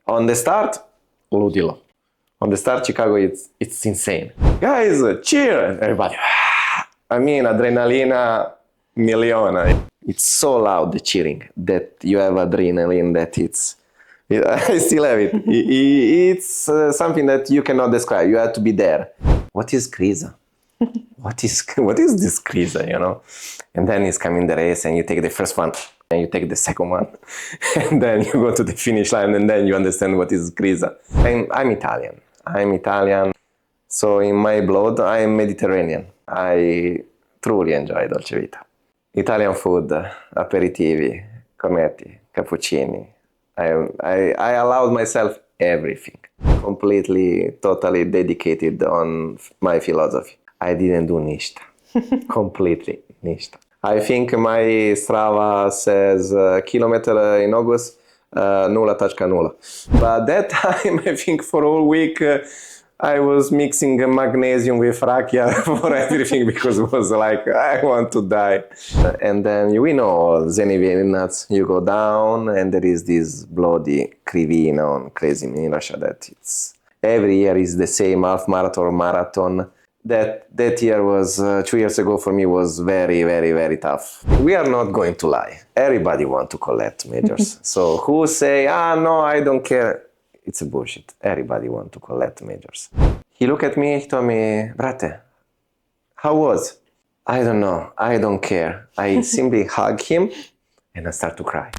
On the start, ludilo. On the start, Chicago, it's insane. Guys, cheer! Everybody. I mean, adrenalina miliona. It's so loud, the cheering, that you have adrenaline, that I still have it. It's something that you cannot describe. You have to be there. What is Krisa? What is this Krisa, you know? And then it's coming the race and you take the first one and you take the second one and then you go to the finish line and then you understand what is Krisa. I'm Italian. So in my blood, I'm Mediterranean. I truly enjoy Dolce Vita. Italian food, aperitivi, cornetti, cappuccini. I allowed myself everything. Completely, totally dedicated on my philosophy. I didn't do ništa. Completely ništa. I think my Strava says kilometer in August, 0.0. But that time, I think for a whole week, I was mixing magnesium with rakia for everything because it was like, I want to die. And then we know Zeni nuts, you go down and there is this bloody krivina on Crazy Mirasha that it's every year is the same half marathon or marathon. That year was 2 years ago for me was very, very, very tough. We are not going to lie. Everybody want to collect majors. So who say, no, I don't care. It's a bullshit. Everybody want to collect majors. He looked at me, he told me, brate, how was? I don't know. I don't care. I simply hug him and I start to cry.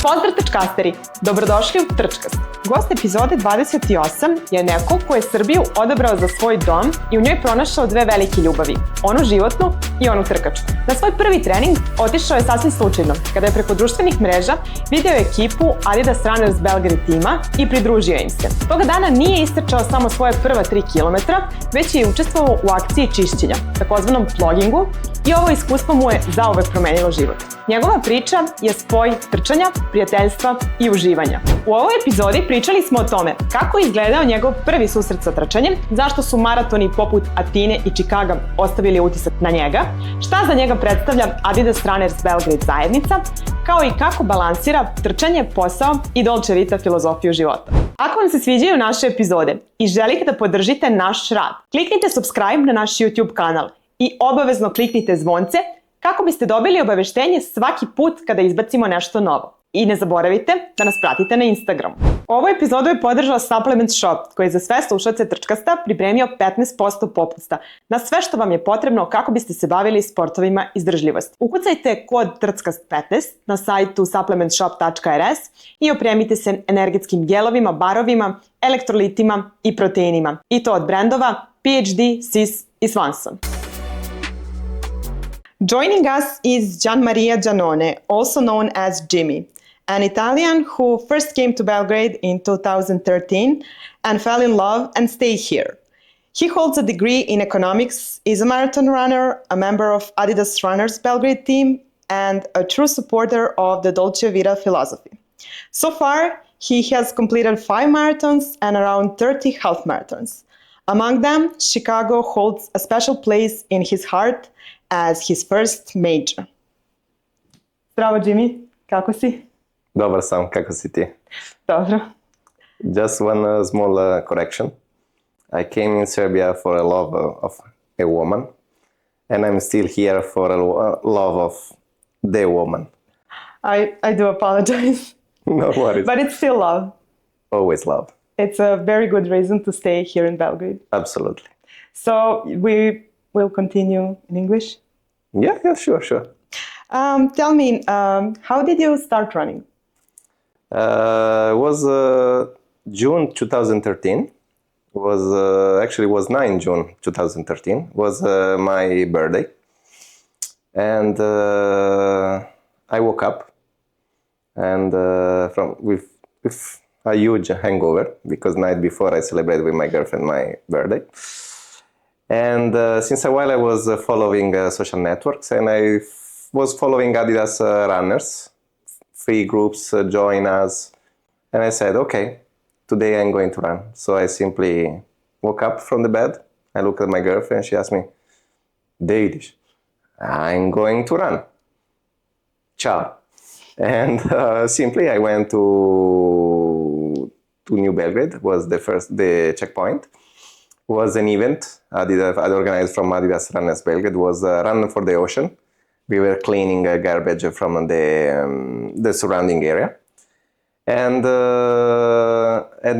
Pozdrav trčkasteri, dobrodošli u TRČKAST. Gost epizode 28 je neko ko je Srbiju odabrao za svoj dom i u njoj pronašao dve velike ljubavi, onu životnu i onu trkačku. Na svoj prvi trening otišao je sasvim slučajno, kada je preko društvenih mreža video ekipu Adidas Runners Belgrade tima i pridružio im se. Toga dana nije istrčao samo svoje prva 3 km, već je učestvovao u akciji čišćenja, takozvanom plogingu, i ovo iskustvo mu je zauvek promenilo život. Njegova priča je spoj trčanja, prijateljstva i uživanja. U ovoj epizodi pričali smo o tome kako je izgledao njegov prvi susret sa trčanjem, zašto su maratoni poput Atine i Chicaga ostavili utisak na njega, šta za njega predstavlja Adidas Runners Belgrade zajednica, kao i kako balansira trčanje, posao i Dolce Vita filozofiju života. Ako vam se sviđaju naše epizode i želite da podržite naš rad, kliknite subscribe na naš YouTube kanal i obavezno kliknite zvonce kako biste dobili obaveštenje svaki put kada izbacimo nešto novo. I ne zaboravite da nas pratite na Instagramu. Ovu epizodu je podržao Supplement Shop, koji je za sve slušaoce TRČKASTA pripremio 15% popusta na sve što vam je potrebno kako biste se bavili sportovima izdržljivosti. Ukucajte kod TRČKAST15 na sajtu supplementshop.rs i opremite se energetskim gelovima, barovima, elektrolitima i proteinima. I to od brendova PhD, Sis i Swanson. Joining us is Gianmaria Giannone, also known as Jimmy, an Italian who first came to Belgrade in 2013 and fell in love and stayed here. He holds a degree in economics, is a marathon runner, a member of Adidas Runners Belgrade team, and a true supporter of the Dolce Vita philosophy. So far, he has completed 5 marathons and around 30 half marathons. Among them, Chicago holds a special place in his heart as his first major. Zdravo, Jimmy. Kako si? Dobar sam, kako si ti? Dobro. Just one small correction. I came in Serbia for a love of a woman, and I'm still here for a love of the woman. I do apologize. No worries. But it's still love. Always love. It's a very good reason to stay here in Belgrade. Absolutely. So we will continue in English? Yeah, sure. Tell me, how did you start running? It was June 2013. Was 9 June 2013. Was my birthday. And I woke up and with a huge hangover because night before I celebrated with my girlfriend my birthday. And since a while I was following social networks and I was following Adidas Runners. Free groups join us. And I said, okay, today I'm going to run. So I simply woke up from the bed. I looked at my girlfriend. She asked me, "Deidiš?" I'm going to run. Ciao. And simply I went to to New Belgrade was the checkpoint. Was an event Adidas I organized from Adidas Runners Belgrade. Was a run for the ocean. We were cleaning garbage from the surrounding area, and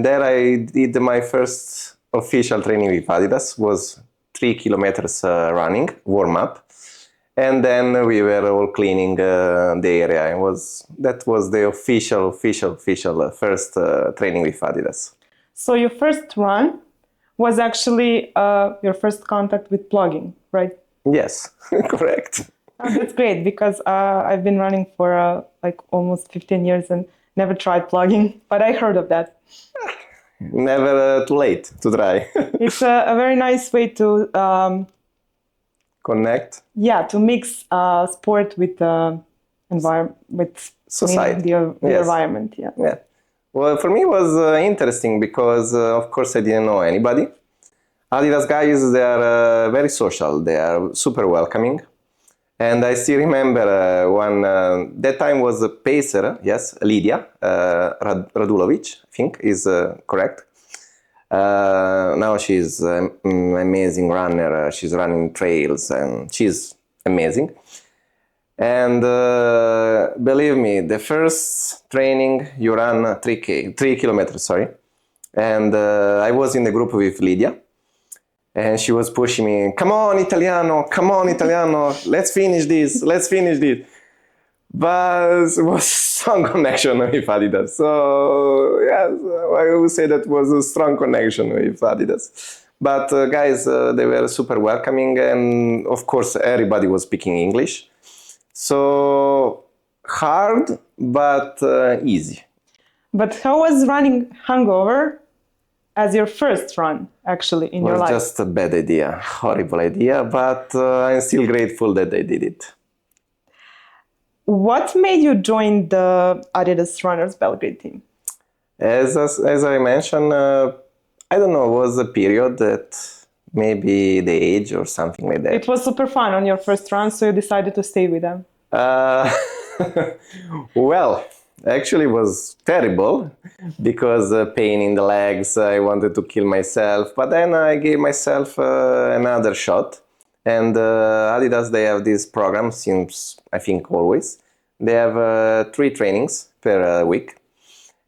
there I did my first official training with Adidas. Was 3 kilometers running warm up, and then we were all cleaning the area. That was the official first training with Adidas. So your first run was actually your first contact with blogging, right? Yes, correct. Oh, that's great, because I've been running for like almost 15 years and never tried blogging, but I heard of that. Never too late to try. It's a very nice way to connect. Yeah, to mix sport with environment, with society, the environment. Yeah. Yeah. Well, for me it was interesting because, of course, I didn't know anybody. Adidas guys, they are very social. They are super welcoming. And I still remember that time was a pacer, yes, Lydia Radulovic, I think is correct. Now she's an amazing runner. She's running trails and she's amazing. And believe me, the first training you run 3 kilometers, sorry. And I was in the group with Lydia. And she was pushing me, come on, Italiano, let's finish this. But it was a strong connection with Adidas. So, yes, I would say that was a strong connection with Adidas. But guys, they were super welcoming. And of course, everybody was speaking English. So, hard, but easy. But how was running hangover as your first run, actually, in your life? It was just a bad idea, horrible idea, but I'm still grateful that I did it. What made you join the Adidas Runners Belgrade team? As I mentioned, I don't know, it was a period that maybe the age or something like that. It was super fun on your first run, so you decided to stay with them. Well, actually it was terrible because pain in the legs, I wanted to kill myself, but then I gave myself another shot. And Adidas, they have this program since, I think, always. They have 3 trainings per week.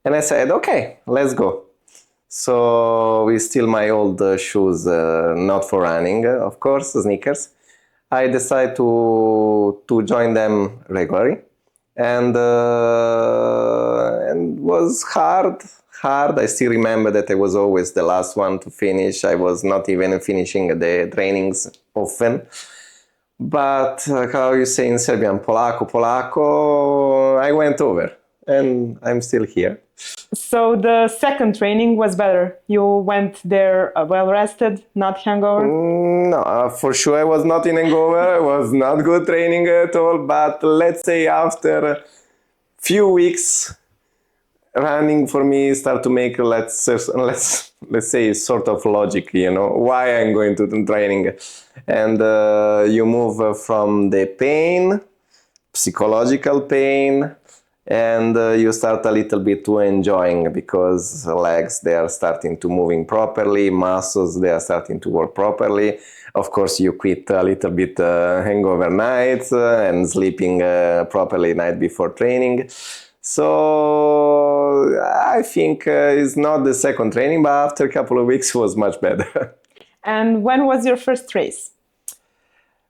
And I said, okay, let's go. So with still my old shoes, not for running, of course, sneakers. I decided to join them regularly. And was hard. I still remember that I was always the last one to finish. I was not even finishing the trainings often. But how you say in Serbian, polako, I went over and I'm still here. So the second training was better. You went there well rested, not hangover? No, for sure I was not in hangover. It was not good training at all. But let's say after a few weeks, running for me start to make let's say sort of logic, why I'm going to the training. And you move from the pain, psychological pain, and you start a little bit to enjoying because legs, they are starting to moving properly, muscles, they are starting to work properly. Of course, you quit a little bit hangover nights and sleeping properly night before training. So I think it's not the second training, but after a couple of weeks was much better. And when was your first race?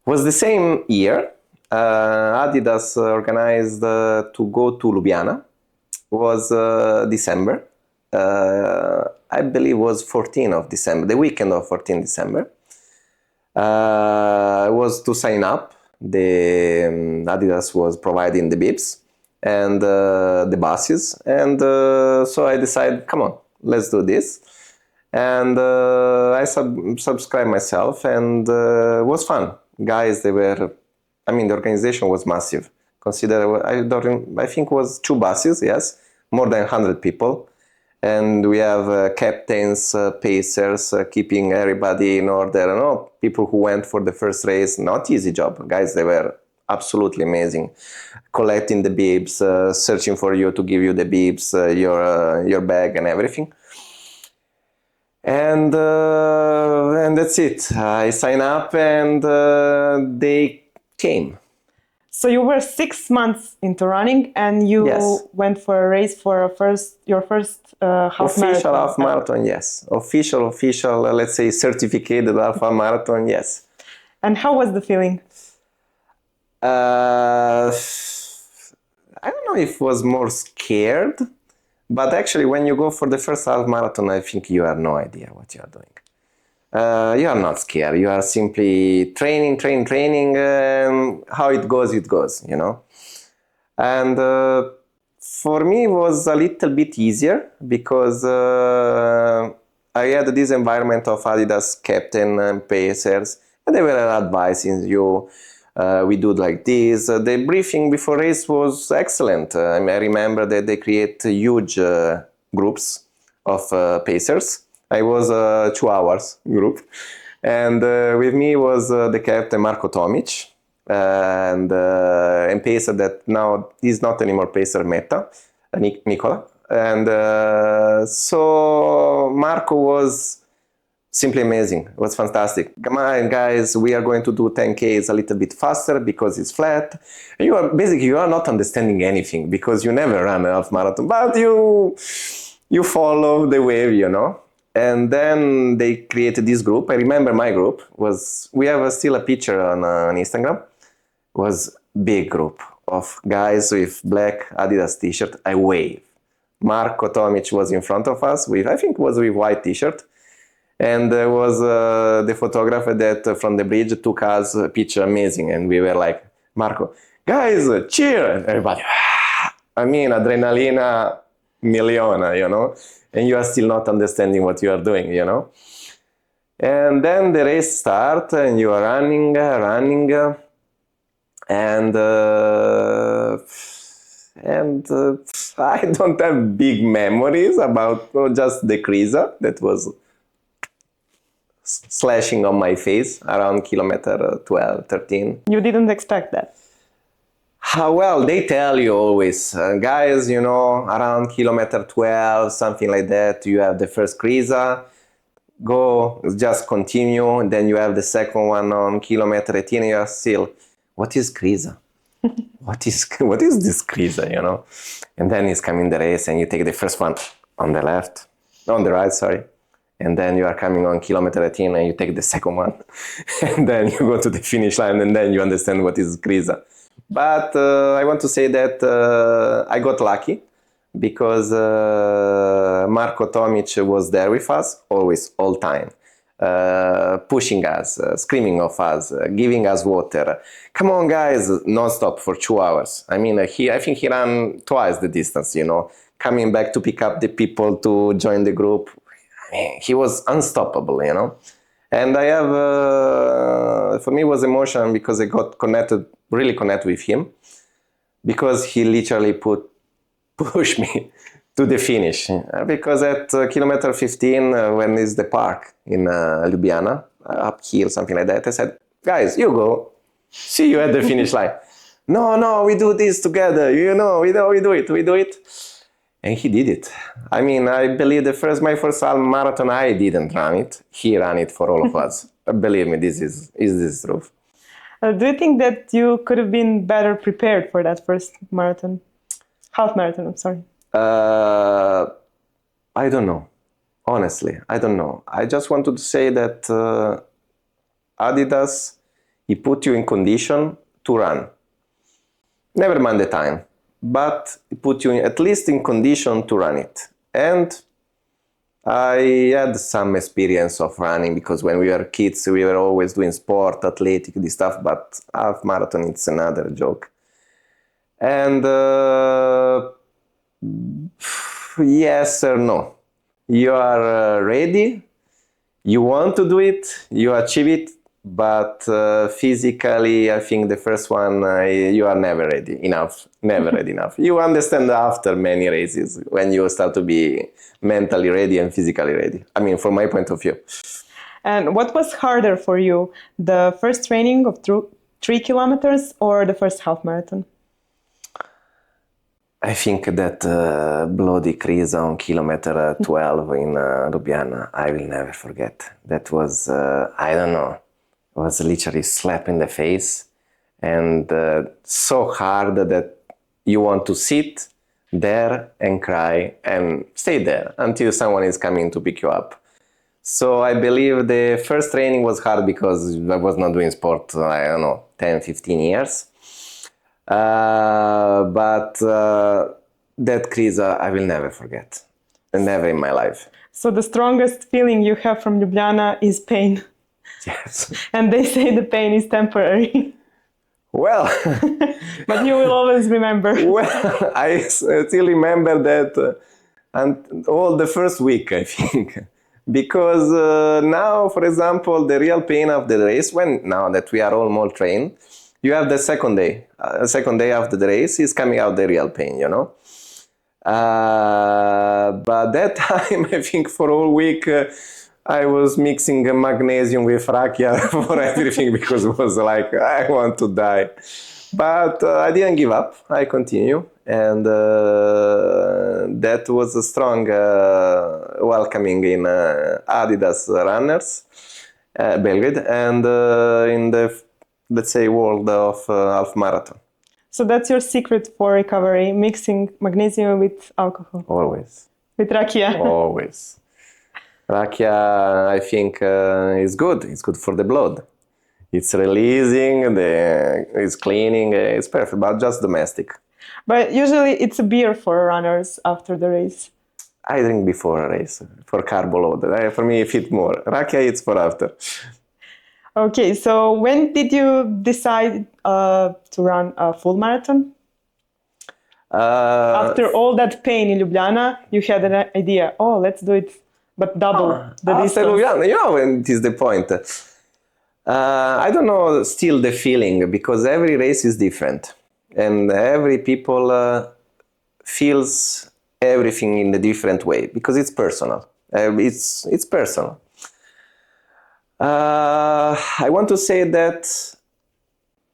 Was the same year. Adidas organized to go to Ljubljana. It was December. I believe it was 14th of December, the weekend of 14th December. I was to sign up. The Adidas was providing the bibs and the buses, and so I decided, come on, let's do this. And I subscribed myself, and it was fun. Guys, the organization was massive. Consider, I think it was 2 buses, yes, more than 100 people. And we have captains, pacers, keeping everybody in order. People who went for the first race, not easy job. Guys, they were absolutely amazing. Collecting the bibs, searching for you to give you the bibs, your bag and everything. And that's it. I signed up and they came. So you were 6 months into running, and you went for a race for your first half marathon. Official half marathon, yes. Official, let's say certificated half marathon, yes. And how was the feeling? I don't know if I was more scared, but actually when you go for the first half marathon, I think you have no idea what you are doing. You are not scared. You are simply training. How it goes, you know. And for me, it was a little bit easier because I had this environment of Adidas captain and pacers, and they were advising you. We do like this. The briefing before race was excellent. I remember that they create huge groups of pacers. I was a 2 hours group, and with me was the captain Marko Tomic, and pacer that now is not anymore pacer Meta, Nicola. And so Marko was simply amazing. It was fantastic. Come on, guys, we are going to do 10Ks a little bit faster because it's flat. You are not understanding anything because you never run a half marathon, but you follow the wave, you know. And then they created this group. I remember my group we have still a picture on Instagram. It was big group of guys with black Adidas t-shirt. I wave. Marko Tomic was in front of us with white t-shirt. And there was the photographer that from the bridge took us a picture, amazing. And we were like, Marko, guys, cheer! Everybody, adrenalina miliona, you know? And you are still not understanding what you are doing, you know? And then the race starts and you are running, and I don't have big memories about just the crease that was slashing on my face around kilometer 12, 13. You didn't expect that? How well, they tell you always, guys, you know, around kilometer 12, something like that, you have the first crease, go, just continue, and then you have the second one on kilometer 18, and you are still, what is crease? What is this crease, you know? And then it's coming the race, and you take the first one on the right, sorry. And then you are coming on kilometer 18, and you take the second one. And then you go to the finish line, and then you understand what is crease. But I want to say that I got lucky because Marko Tomic was there with us, always, all time, pushing us, screaming of us, giving us water. Come on, guys, non-stop for 2 hours. I think he ran twice the distance, you know, coming back to pick up the people to join the group. He was unstoppable, you know. And I have, for me, it was emotional because I got really connected with him, because he literally pushed me to the finish. Because at kilometer 15, when is the park in Ljubljana, uphill, something like that, I said, guys, you go, see you at the finish line. No, we do this together, you know, we do it. And he did it. I believe my first half marathon, I didn't run it. He ran it for all of us. Believe me, this is truth. Do you think that you could have been better prepared for that first marathon? Half marathon, I'm sorry. I don't know. Honestly, I don't know. I just wanted to say that Adidas, he put you in condition to run. Never mind the time. But it put you at least in condition to run it. And I had some experience of running because when we were kids, we were always doing sport, athletic, this stuff, but half marathon, it's another joke. And yes or no. You are ready, you want to do it, you achieve it, but physically, I think the first one, you are never ready enough. You understand after many races when you start to be mentally ready and physically ready. From my point of view. And what was harder for you? The first training of 3 kilometers or the first half marathon? I think that bloody crease on kilometer 12 in Ljubljana, I will never forget. That was, I don't know, it was literally slap in the face and so hard that you want to sit there and cry and stay there until someone is coming to pick you up. So I believe the first training was hard because I was not doing sport, I don't know, 10, 15 years. But that crease I will never forget, never in my life. So the strongest feeling you have from Ljubljana is pain. Yes. And they say the pain is temporary. Well, but you will always remember. Well, I still remember that all the first week, I think. Because now, for example, the real pain of the race, now that we are all more trained, you have the second day. Second day after the race is coming out the real pain, you know. But that time, I think for all week, I was mixing magnesium with rakia for everything because it was like, I want to die. But I didn't give up. I continue. And that was a strong welcoming in Adidas Runners Belgrade and in the, let's say, world of half marathon. So that's your secret for recovery, mixing magnesium with alcohol? Always. With rakia? Always. Rakia, I think, is good. It's good for the blood. It's releasing, it's cleaning, it's perfect, but just domestic. But usually it's a beer for runners after the race. I drink before a race, for carb load. For me, it fit more. Rakia, it's for after. Okay, so when did you decide to run a full marathon? After all that pain in Ljubljana, you had an idea, let's do it, but double the distance. Ljubljana, you know, it is the point. I don't know still the feeling, because every race is different. And every people feels everything in a different way, because it's personal. It's personal. I want to say that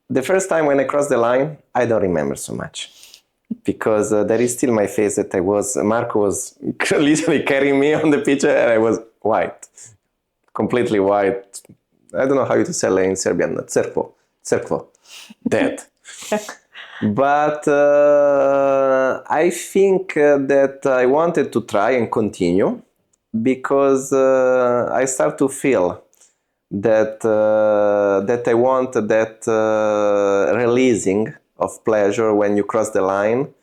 the first time when I crossed the line, I don't remember so much. Because there is still my face that Marco was literally carrying me on the picture and I was white. Completely white. I don't know how to say it in Serbian. Crkvo. Dead. But I think that I wanted to try and continue because I start to feel that I want that releasing of pleasure when you cross the line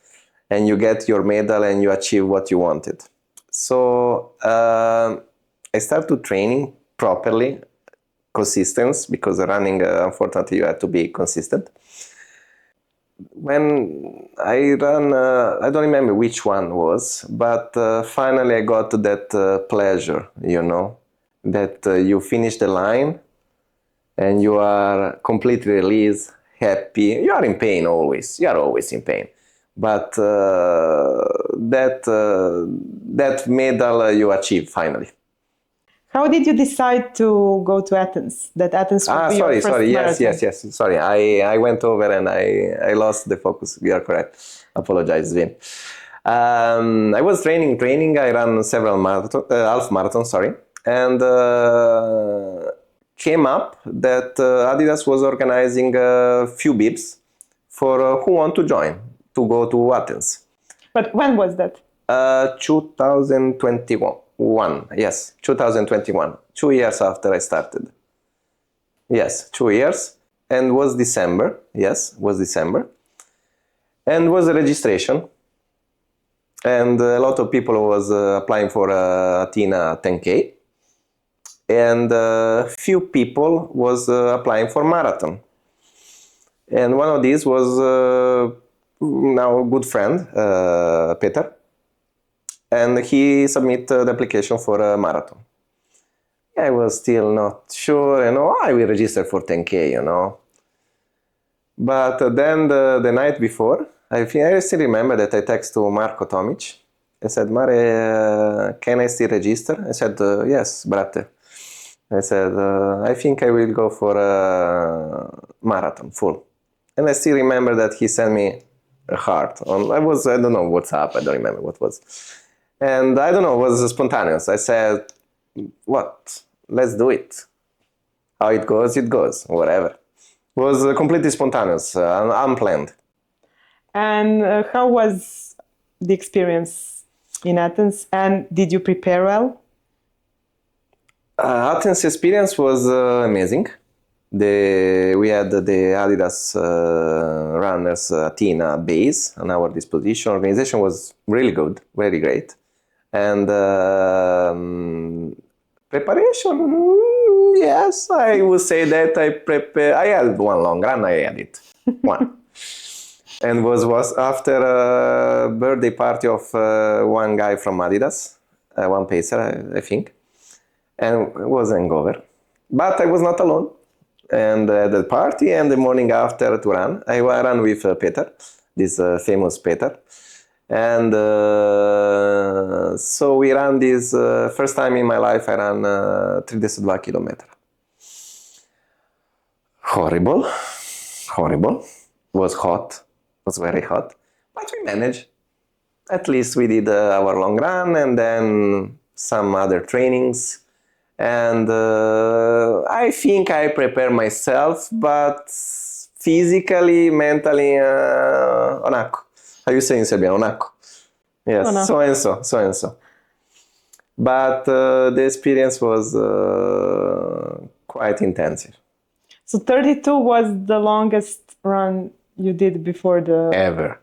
and you get your medal and you achieve what you wanted. So I started training properly, consistent, because running, unfortunately, you have to be consistent. When I ran, I don't remember which one was, but finally I got that pleasure, you know, that you finish the line and you are completely released, happy. You are in pain always. You are always in pain. But that medal you achieve finally. How did you decide to go to Athens? That Athens would be your first marathon? Yes. Sorry, I went over and I lost the focus. You are correct. Apologize, Vin. I was training. I ran several half marathons, and came up that Adidas was organizing a few bibs for who want to join to go to Athens. But when was that? 2021. Yes, 2021. 2 years after I started. Yes, 2 years. And was December. Yes, was December. And was a registration. And a lot of people was applying for Athena 10K. And few people was applying for marathon. And one of these was now a good friend, Peter. And he submitted the application for a marathon. I was still not sure, I will register for 10K, But then the night before, I still remember that I texted to Marko Tomic. I said, Mare, can I still register? I said, yes, brate. I said, I think I will go for a marathon full. And I still remember that he sent me a heart on, I don't know what's up, I don't remember what was. And I don't know, it was spontaneous. I said, what? Let's do it. How it goes, whatever. It was completely spontaneous, unplanned. And how was the experience in Athens? And did you prepare well? Athens experience was amazing. We had the Adidas Runners Athena base on our disposition. Organization was really good, very great. And preparation, yes, I would say that I had one long run, I had it, one. And was after a birthday party of one guy from Adidas, one pacer, I think. And it was hangover. But I was not alone. And at the party and the morning after to run, I ran with Peter, this famous Peter. And so we ran this, first time in my life I ran 32 kilometers. Horrible. Was hot, was very hot, but we managed. At least we did our long run and then some other trainings. And I think I prepared myself, but physically, mentally, onako. How you say in Serbian? Onako. Yes, onako. So and so. But the experience was quite intensive. So 32 was the longest run you did before the... Ever.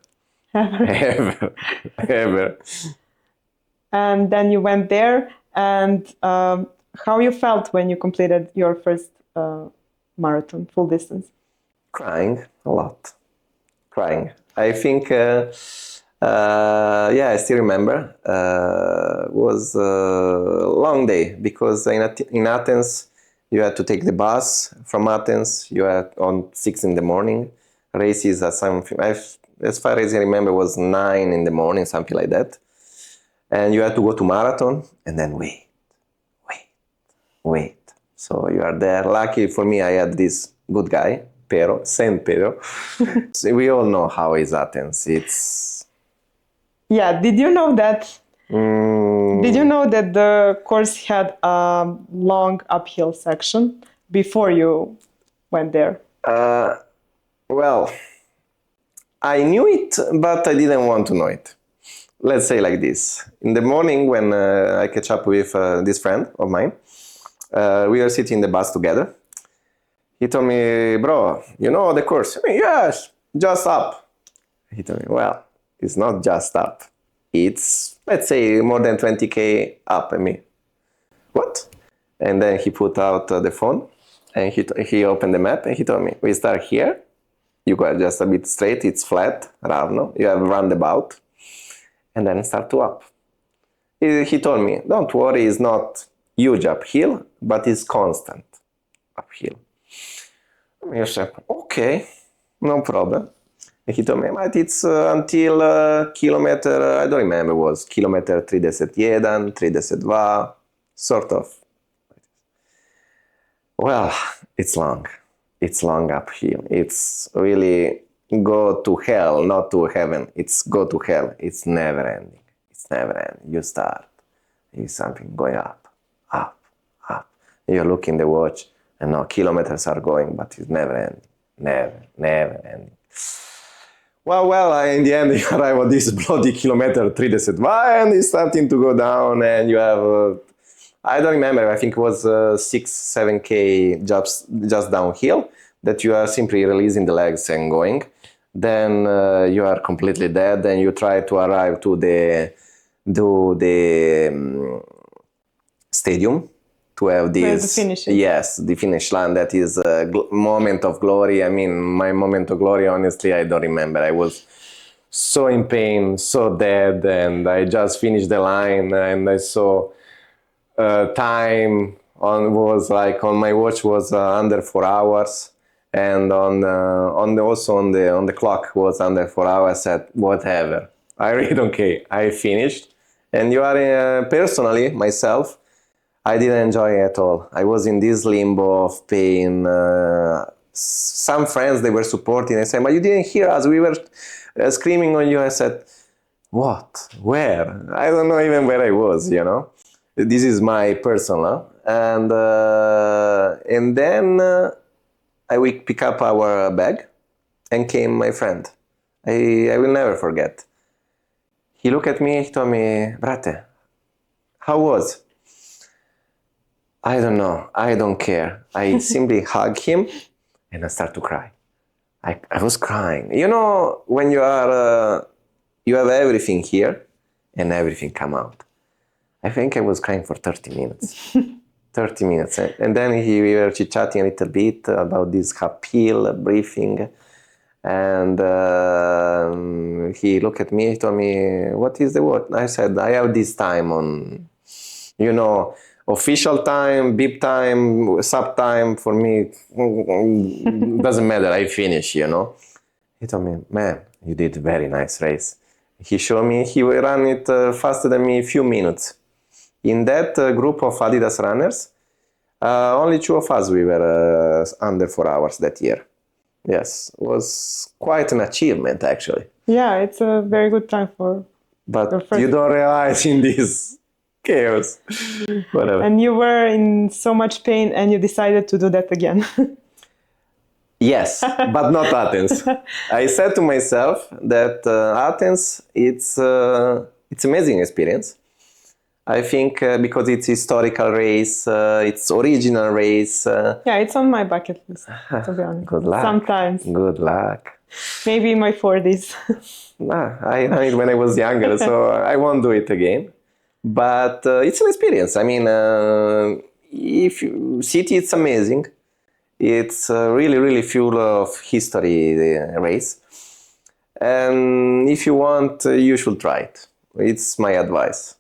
And then you went there, and how you felt when you completed your first marathon, full distance? Crying a lot. I think, I still remember. It was a long day because in Athens, you had to take the bus from Athens. You had on 6 in the morning. Races at something, as far as I remember, was 9 in the morning, something like that. And you had to go to marathon and then wait. So you are there. Lucky for me, I had this good guy, Saint Pero. So we all know how is Athens. It's... Yeah, did you know that? Did you know that the course had a long uphill section before you went there? Well, I knew it, but I didn't want to know it. Let's say like this. In the morning when I catch up with this friend of mine, we were sitting in the bus together. He told me, bro, you know the course? I mean, yes, just up. He told me, well, it's not just up. It's, let's say, more than 20K up. I mean, what? And then he put out the phone and he opened the map and he told me, we start here. You go just a bit straight, it's flat, ravno. You have roundabout. And then start to up. He told me, don't worry, it's not huge uphill, but it's constant uphill. I said, okay, no problem. And he told me, but it's until kilometer, I don't remember, it was kilometer 31, 32, sort of. Well, it's long. It's long uphill. It's really go to hell, not to heaven. It's go to hell. It's never ending. You start. It's something going up. You look in the watch and now kilometers are going, but it's never ending. Never ending. Well, in the end, you arrive at this bloody kilometer 32 and it's starting to go down and you have, I don't remember, I think it was 6-7K just downhill that you are simply releasing the legs and going. Then you are completely dead and you try to arrive to the stadium to have this, the finish line. That is a moment of glory. I mean, my moment of glory, honestly, I don't remember. I was so in pain, so dead, and I just finished the line and I saw time on my watch was under 4 hours. And on the clock was under 4 hours. I said, whatever, I really don't care. I finished. And you are personally, myself, I didn't enjoy it at all. I was in this limbo of pain. Some friends, they were supporting. They said, but you didn't hear us. We were screaming on you. I said, what? Where? I don't know even where I was, you know. This is my personal. And then we pick up our bag and came my friend. I will never forget. He looked at me, he told me, brate, how was? I don't know, I don't care. I simply hug him and I start to cry. I was crying. You know, when you are, you have everything here and everything come out. I think I was crying for 30 minutes. 30 minutes. And then we were chit-chatting a little bit about this uphill breathing. And he looked at me, he told me, what is the word? I said, I have this time on, you know, official time, beep time, sub time, for me, doesn't matter, I finish, you know. He told me, man, you did a very nice race. He showed me, he ran it faster than me a few minutes. In that group of Adidas runners, only 2 of us, we were under 4 hours that year. Yes, it was quite an achievement, actually. Yeah, it's a very good time for But your first... you don't realize in this chaos. Whatever. And you were in so much pain and you decided to do that again. Yes, but not Athens. I said to myself that Athens, it's amazing experience. I think because it's historical race, it's original race. Yeah, it's on my bucket list, to be honest. Good luck. Sometimes. Good luck. Maybe in my 40s. I ran it when I was younger, so I won't do it again. But it's an experience. I mean, if you, city, it's amazing. It's really, really full of history, the race. And if you want, you should try it. It's my advice.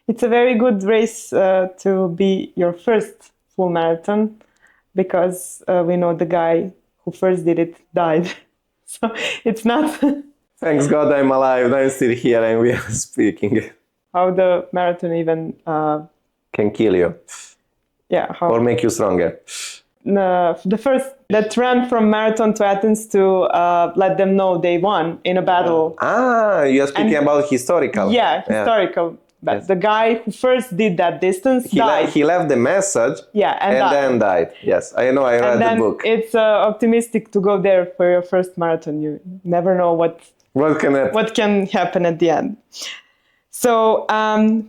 It's a very good race to be your first full marathon, because we know the guy who first did it died. So it's not... Thanks God I'm alive, I'm still here and we are speaking. How the marathon even... can kill you. Yeah. How... Or make you stronger. The first that ran from Marathon to Athens to let them know they won in a battle. Ah, you are speaking about historical. Yeah, historical. But yes. The guy who first did that distance died. He left the message, yeah, and then died. Yes, I know, I read the book. It's optimistic to go there for your first marathon. You never know what can happen at the end. So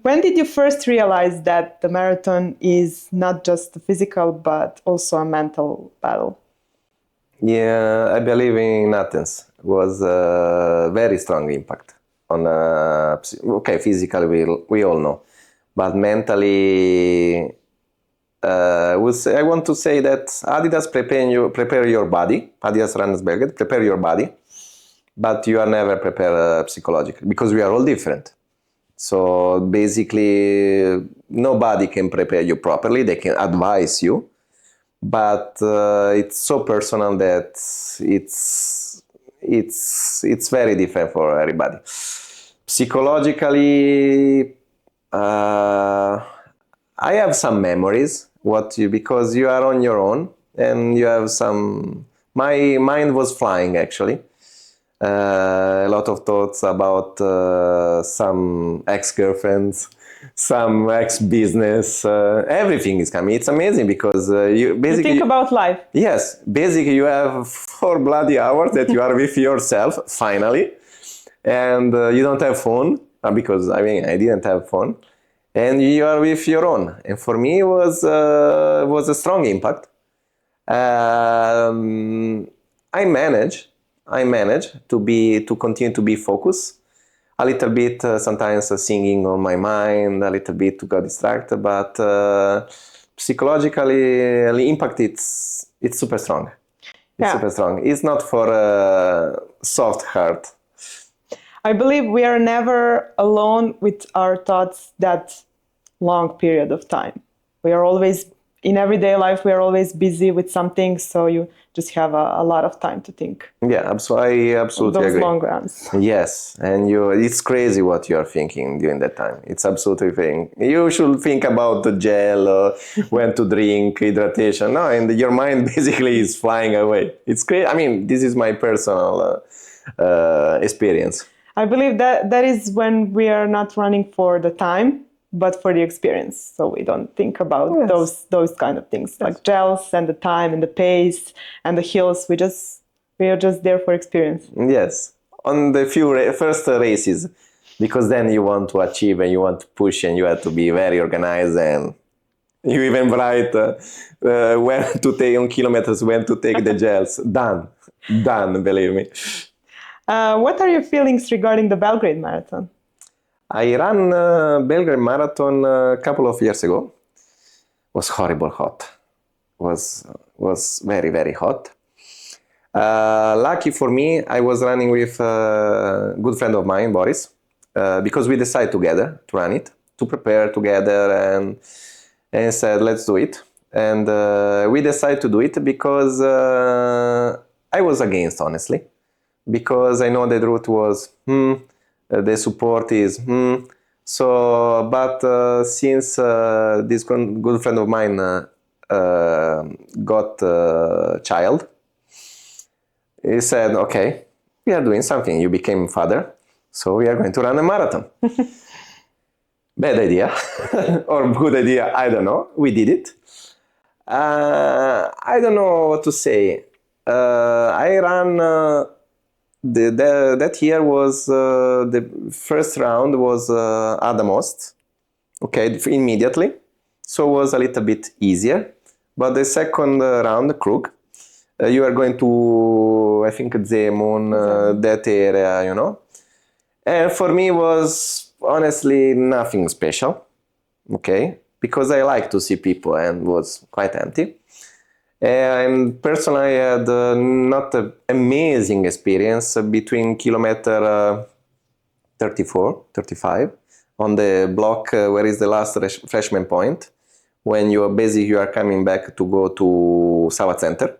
when did you first realize that the marathon is not just a physical, but also a mental battle? Yeah, I believe in Athens was a very strong impact on, okay, physically we all know, but mentally, I want to say that Adidas prepare your body, Adidas Runners Belgrade, prepare your body, but you are never prepared psychologically, because we are all different. So basically, nobody can prepare you properly. They can advise you, but it's so personal that it's very different for everybody. Psychologically, I have some memories. Because you are on your own and you have some. My mind was flying actually. A lot of thoughts about some ex-girlfriends, some ex-business, everything is coming. It's amazing because you basically... You think about life. Yes, basically you have 4 bloody hours that you are with yourself, finally, and you don't have phone, because I didn't have phone, and you are with your own. And for me, it was a strong impact. I managed to continue to be focused a little bit, sometimes singing on my mind, a little bit to get distracted, but psychologically the impact it's super strong. It's super strong. It's not for a soft heart. I believe we are never alone with our thoughts that long period of time. We are always in everyday life we are always busy with something, so you just have a lot of time to think. Yeah, I absolutely Those agree. long runs. Yes, and it's crazy what you are thinking during that time. It's absolutely thing. You should think about the gel, when to drink, hydration. No, and your mind basically is flying away. It's crazy. I mean, this is my personal experience. I believe that is when we are not running for the time, but for the experience. So we don't think about those kind of things, like gels and the time and the pace and the hills. We are just there for experience. Yes, on the first races, because then you want to achieve and you want to push and you have to be very organized, and you even write when to take on kilometers, when to take the gels. Done, believe me. What are your feelings regarding the Belgrade Marathon? I ran Belgrade Marathon a couple of years ago. Was horrible hot. Was very, very hot. Lucky for me, I was running with a good friend of mine, Boris, because we decided together to run it, to prepare together, and said, let's do it. And we decided to do it because I was against, honestly, because I know the route was, the support is, So, but since this good friend of mine got a child, he said, okay, we are doing something. You became father, so we are going to run a marathon. Bad idea or good idea, I don't know. We did it. I don't know what to say. I ran, that year was, the first round was at the most, okay, immediately. So it was a little bit easier. But the second round, Krug, you are going to, I think, Zemun, that area, you know. And for me was honestly nothing special, okay, because I like to see people and was quite empty. And personally, I had not an amazing experience between kilometer 34, 35, on the block where is the last freshman point, when you are coming back to go to Sava Center.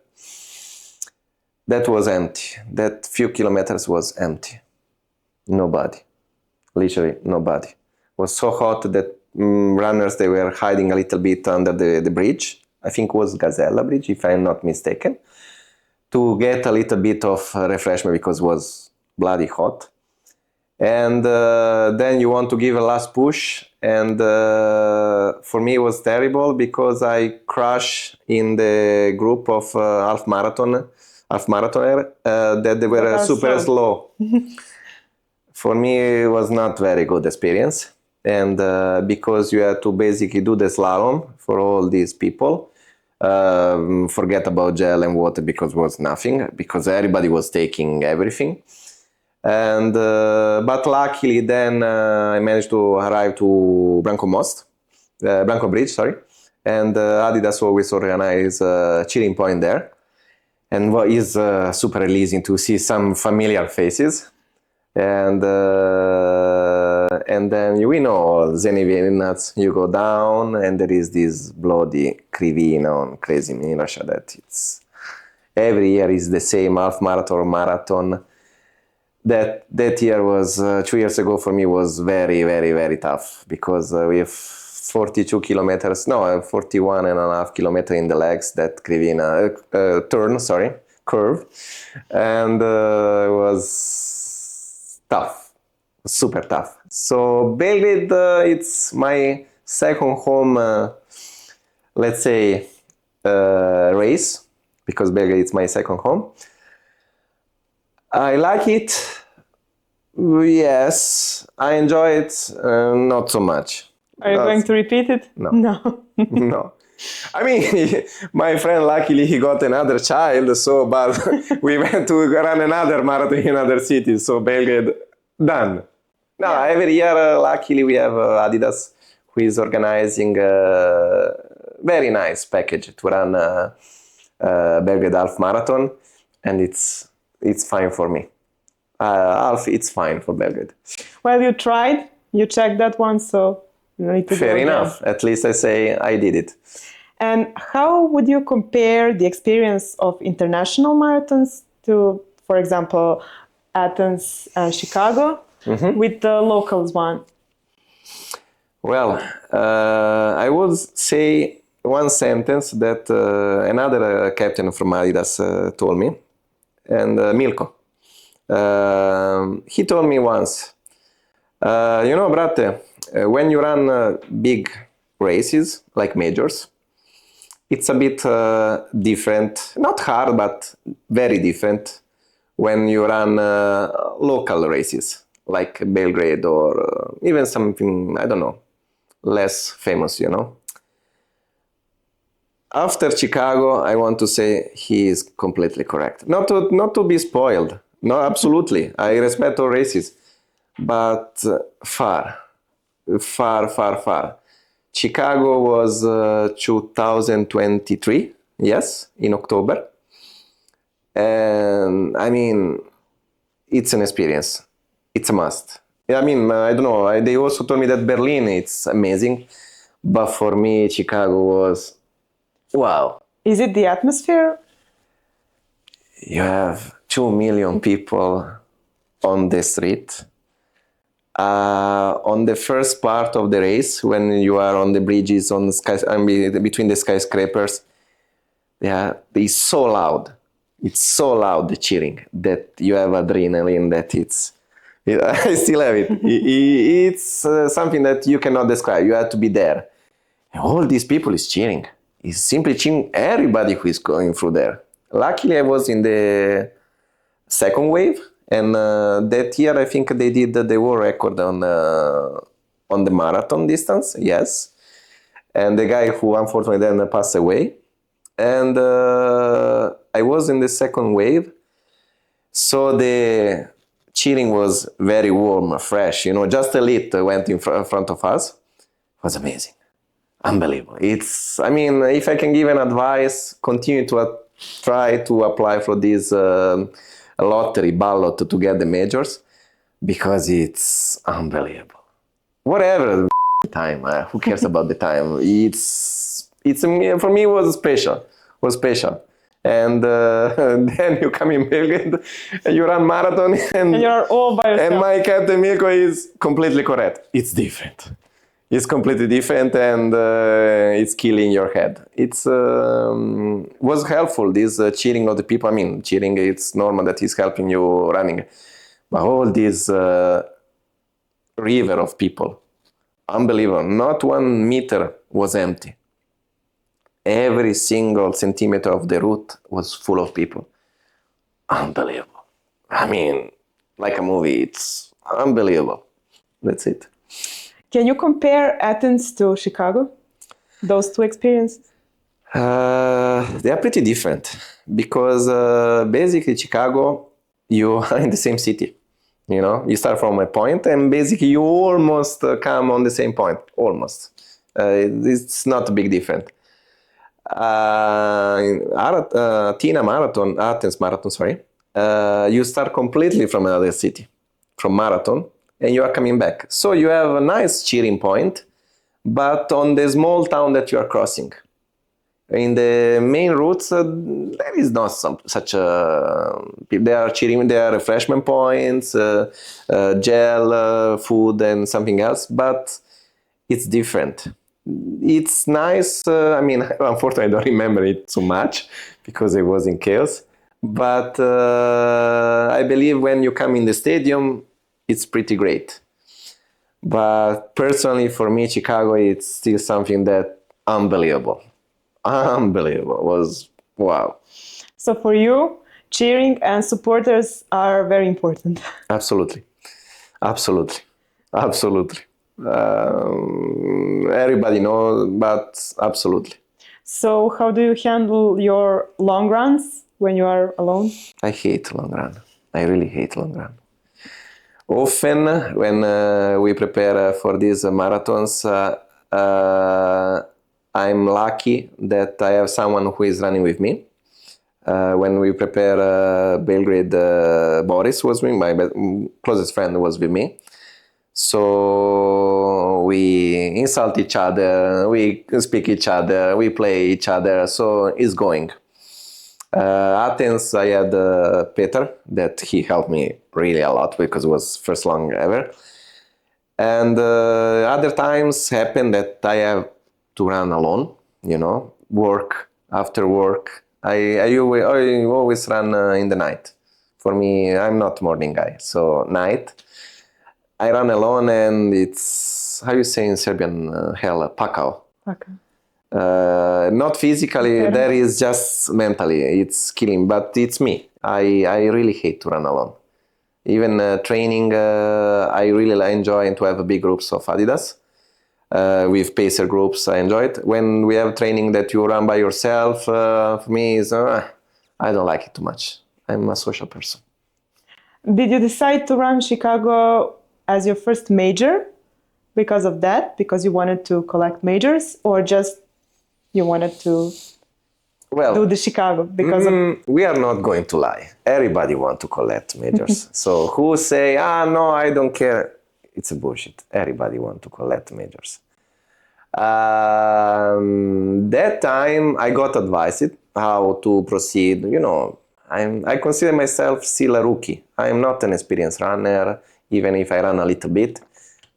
That was empty. That few kilometers was empty. Nobody. Literally nobody. It was so hot that runners, they were hiding a little bit under the bridge. I think it was Gazella Bridge, if I'm not mistaken, to get a little bit of refreshment because it was bloody hot. And then you want to give a last push. And for me, it was terrible because I crashed in the group of half marathoner that they were super slow. For me, it was not very good experience. And because you had to basically do the slalom for all these people, forget about gel and water because it was nothing, because everybody was taking everything. And but luckily then I managed to arrive to Branco Bridge, sorry. And Adidas always organize a cheering point there. And what is super releasing to see some familiar faces. And then we know Zenivinas, you go down and there is this bloody Krivina on Crazy Mirasha that it's every year is the same half marathon or marathon. That year was 2 years ago for me was very, very, very tough because we have 42 kilometers, no, 41 and a half kilometers in the legs, that Krivina curve. And it was tough, super tough. So Belgrade, it's my second home, let's say, race, because Belgrade is my second home. I like it, yes. I enjoy it, not so much. Are you going to repeat it? No. No. I mean, my friend, luckily, he got another child, so, but we went to run another marathon in another city, so Belgrade, done. No, every year, luckily, we have Adidas, who is organizing a very nice package to run Belgrade half marathon, and it's fine for me. Half, it's fine for Belgrade. Well, you tried, you checked that one, so you need to Fair enough. At least I say I did it. And how would you compare the experience of international marathons to, for example, Athens and Chicago with the locals one? Well, I would say one sentence that another captain from Adidas told me, and Milko. He told me once, brate, when you run big races, like majors, it's a bit different, not hard, but very different when you run local races, like Belgrade or even something, I don't know, less famous, After Chicago, I want to say he is completely correct. Not to be spoiled. No, absolutely. I respect all races. But far. Chicago was 2023, yes, in October. And I mean, it's an experience. It's a must. I mean, I don't know. They also told me that Berlin, it's amazing. But for me, Chicago was, wow. Is it the atmosphere? You have 2 million people on the street. On the first part of the race, when you are on the bridges, on the between the skyscrapers, it's so loud. It's so loud, the cheering, that you have adrenaline, I still have it. It's something that you cannot describe. You have to be there. And all these people is cheering. It's simply cheering everybody who is going through there. Luckily, I was in the second wave. And that year, I think they did the world record on the marathon distance, yes. And the guy who unfortunately then passed away. And I was in the second wave. So the cheering was very warm, fresh. Just elite went in front of us. It was amazing. Unbelievable. If I can give an advice, continue to try to apply for this lottery ballot to get the majors, because it's unbelievable. Whatever the time, who cares about the time? It's for me, it was special. And then you come in Belgrade, and you run marathon, and you're all by yourself. And my captain Milko is completely correct. It's different. It's completely different, and it's killing your head. It's was helpful, this cheering of the people. I mean, cheering, it's normal that it's helping you running. But all this river of people, unbelievable. Not 1 meter was empty. Every single centimeter of the route was full of people. Unbelievable. I mean, like a movie, it's unbelievable. That's it. Can you compare Athens to Chicago? Those two experiences? They are pretty different, because basically Chicago, you are in the same city. You start from a point, and basically you almost come on the same point. Almost. It's not a big difference. Athens Marathon, you start completely from another city, from Marathon, and you are coming back. So you have a nice cheering point, but on the small town that you are crossing. In the main routes, there is not such a... They are cheering, there are refreshment points, gel, food, and something else, but it's different. It's nice. Unfortunately, I don't remember it too much because it was in chaos. But I believe when you come in the stadium, it's pretty great. But personally, for me, Chicago, it's still something that unbelievable. Unbelievable. Was wow. So for you, cheering and supporters are very important. Absolutely. Everybody knows, but absolutely. So how do you handle your long runs when you are alone? I hate long run. I really hate long run. Often when we prepare for these marathons, I'm lucky that I have someone who is running with me. When we prepare Belgrade, Boris was with me, my closest friend was with me. So we insult each other, we speak each other, we play each other, so it's going. Athens, I had Peter, that he helped me really a lot because it was first long ever. And other times happen that I have to run alone, work, after work. I always run in the night. For me, I'm not morning guy, so night. I run alone and it's, how you say in Serbian, hell, pakao. Okay. Not physically, there is just mentally, it's killing, but it's me. I really hate to run alone. Even training, I really enjoy to have big groups of Adidas. With pacer groups, I enjoy it. When we have training that you run by yourself, for me, is I don't like it too much. I'm a social person. Did you decide to run Chicago as your first major because of that? Because you wanted to collect majors, or just you wanted to do the Chicago because of... We are not going to lie. Everybody wants to collect majors. So who say, no, I don't care. It's a bullshit. Everybody wants to collect majors. That time I got advised how to proceed. I consider myself still a rookie. I'm not an experienced runner, even if I run a little bit.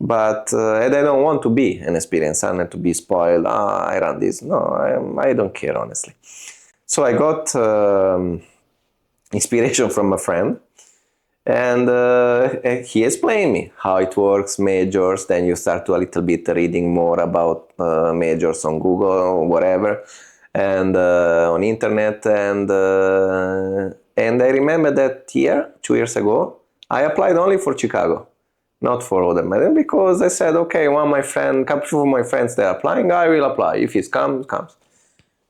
But and I don't want to be an experienced runner to be spoiled. I run this. No, I don't care, honestly. So I got inspiration from a friend. And he explained me how it works, majors. Then you start to a little bit reading more about majors on Google or whatever, and on internet. And I remember that year, 2 years ago, I applied only for Chicago, not for other medals, because I said, okay, couple of my friends, they're applying, I will apply. If it comes.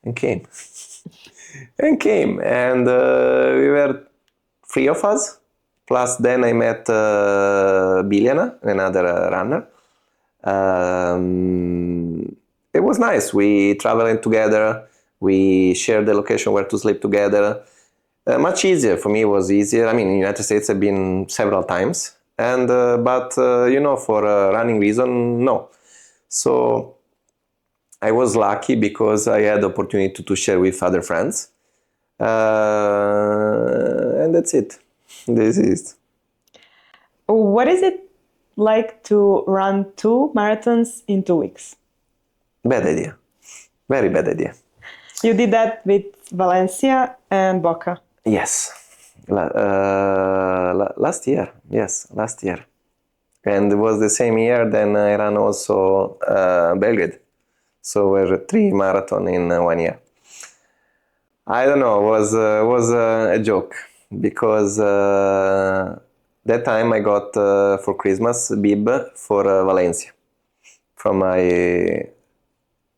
And came. And we were 3 of us. Plus, then I met Biljana, another runner. It was nice. We traveled together. We shared the location where to sleep together. Much easier. For me, it was easier. I mean, in the United States, I've been several times. But for a running reason, no. So I was lucky because I had the opportunity to share with other friends. And that's it. This is. What is it like to run 2 marathons in 2 weeks? Bad idea. Very bad idea. You did that with Valencia and Boca. Yes. Last year. Yes, last year. And it was the same year then I ran also Belgrade. So we're 3 marathon in 1 year. I don't know, was a joke. Because that time I got for Christmas bib for Valencia from my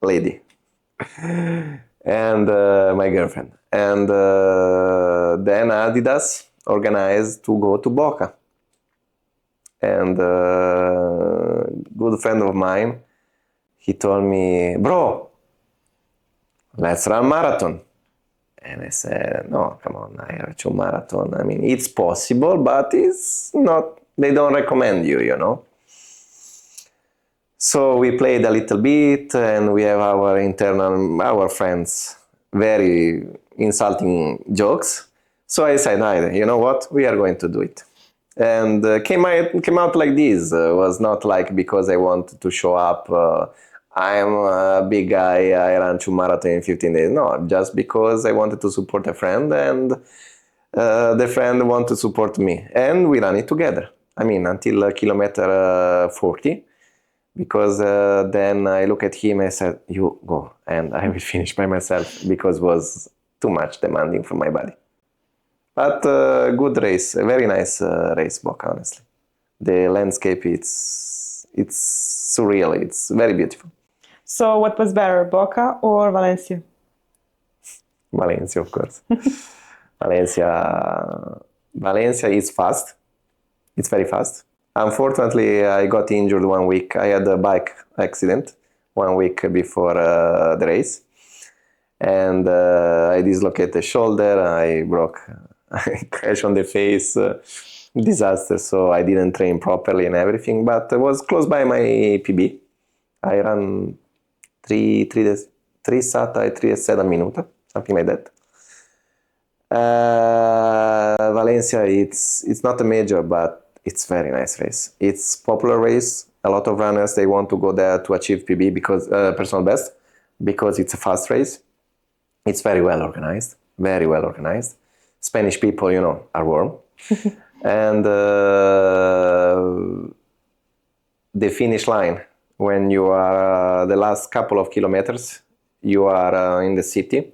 lady and my girlfriend. And then Adidas organized to go to Boca. And a good friend of mine, he told me, bro, let's run marathon. And I said, no, come on, I have 2 marathon. I mean, it's possible, but it's not, they don't recommend you. So we played a little bit and we have our friends, very insulting jokes. So I said, you know what, we are going to do it. And came out like this. Was not like because I wanted to show up, I'm a big guy, I ran 2 marathons in 15 days. No, just because I wanted to support a friend and the friend wanted to support me. And we ran it together. I mean, until kilometer 40. Because then I look at him and I said, you go. And I will finish by myself because it was too much demanding for my body. But good race, a very nice race, Boca, honestly. The landscape, it's surreal, it's very beautiful. So what was better, Boca or Valencia? Valencia, of course. Valencia is fast. It's very fast. Unfortunately, I got injured 1 week. I had a bike accident 1 week before the race. And I dislocated the shoulder, I crashed on the face, disaster. So I didn't train properly and everything, but it was close by my PB. I ran 3 sata i 37 minuta, something like that. Valencia, it's not a major, but it's very nice race. It's popular race. A lot of runners, they want to go there to achieve PB because personal best, because it's a fast race. It's very well organized, very well organized. Spanish people, are warm. And the finish line, when you are the last couple of kilometers, you are in the city.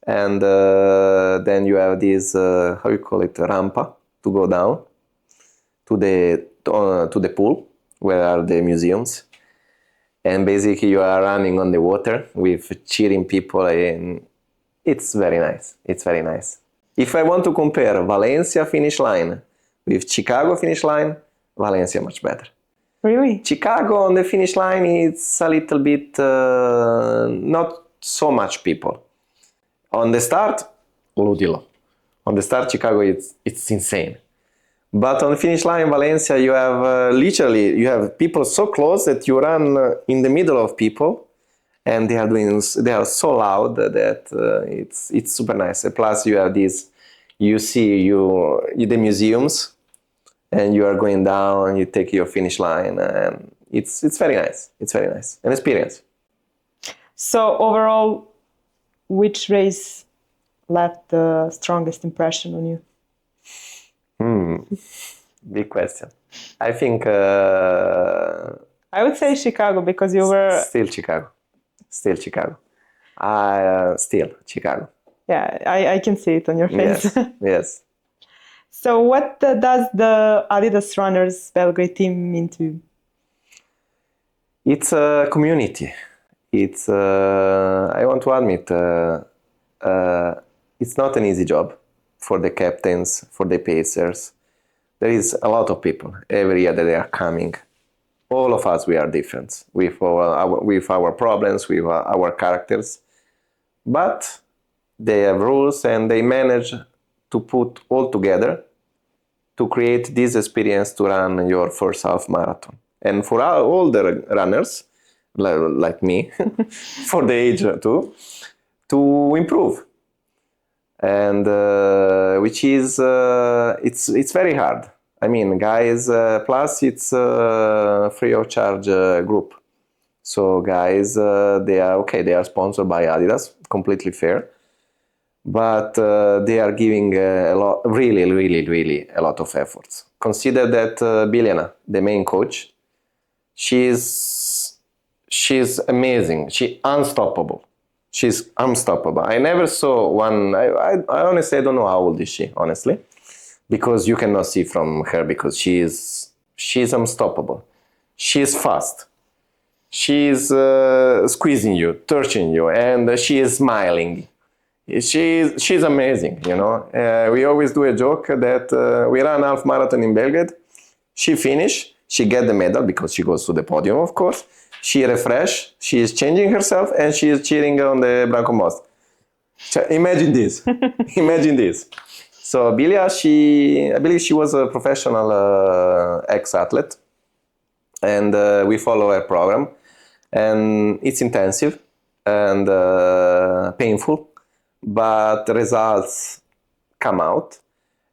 And then you have this, how you call it, rampa to go down to the pool, where are the museums. And basically you are running on the water with cheering people, and it's very nice. It's very nice. If I want to compare Valencia finish line with Chicago finish line, Valencia much better. Really? Chicago on the finish line, it's a little bit, not so much people. On the start, ludilo. On the start, Chicago, it's insane. But on the finish line, Valencia, you have you have people so close that you run in the middle of people, and they are so loud that it's super nice. Plus, you have this, you see the museums, and you are going down, you take your finish line, and it's very nice. It's very nice, an experience. So overall, which race left the strongest impression on you? Big question. I think... I would say Chicago, because you were... Still Chicago. Still Chicago. Yeah, I can see it on your face. Yes, yes. So what does the Adidas Runners Belgrade team mean to you? It's a community. It's, I want to admit, it's not an easy job for the captains, for the pacers. There is a lot of people every year that they are coming. All of us, we are different with our problems, with our characters. But they have rules, and they manage to put all together to create this experience to run your first half marathon. And for our older runners, like me, for the age too, to improve. And which is, it's very hard. I mean, guys, plus it's a free of charge group. So guys, they are sponsored by Adidas, completely fair. But they are giving a lot, really a lot of efforts. Consider that Biljana, the main coach, she's amazing. She's unstoppable. She's unstoppable. I never saw one. I honestly, I don't know how old is she, honestly, because you cannot see from her, because she's unstoppable. She's fast. She's squeezing you, touching you, and she is smiling. She's amazing, We always do a joke that we ran half marathon in Belgrade. She finished. She get the medal because she goes to the podium, of course. She refresh, she is changing herself, and she is cheering on the Branko Most. So imagine this. Imagine this. So Bilja, I believe she was a professional ex-athlete, and we follow her program. And it's intensive and painful, but the results come out.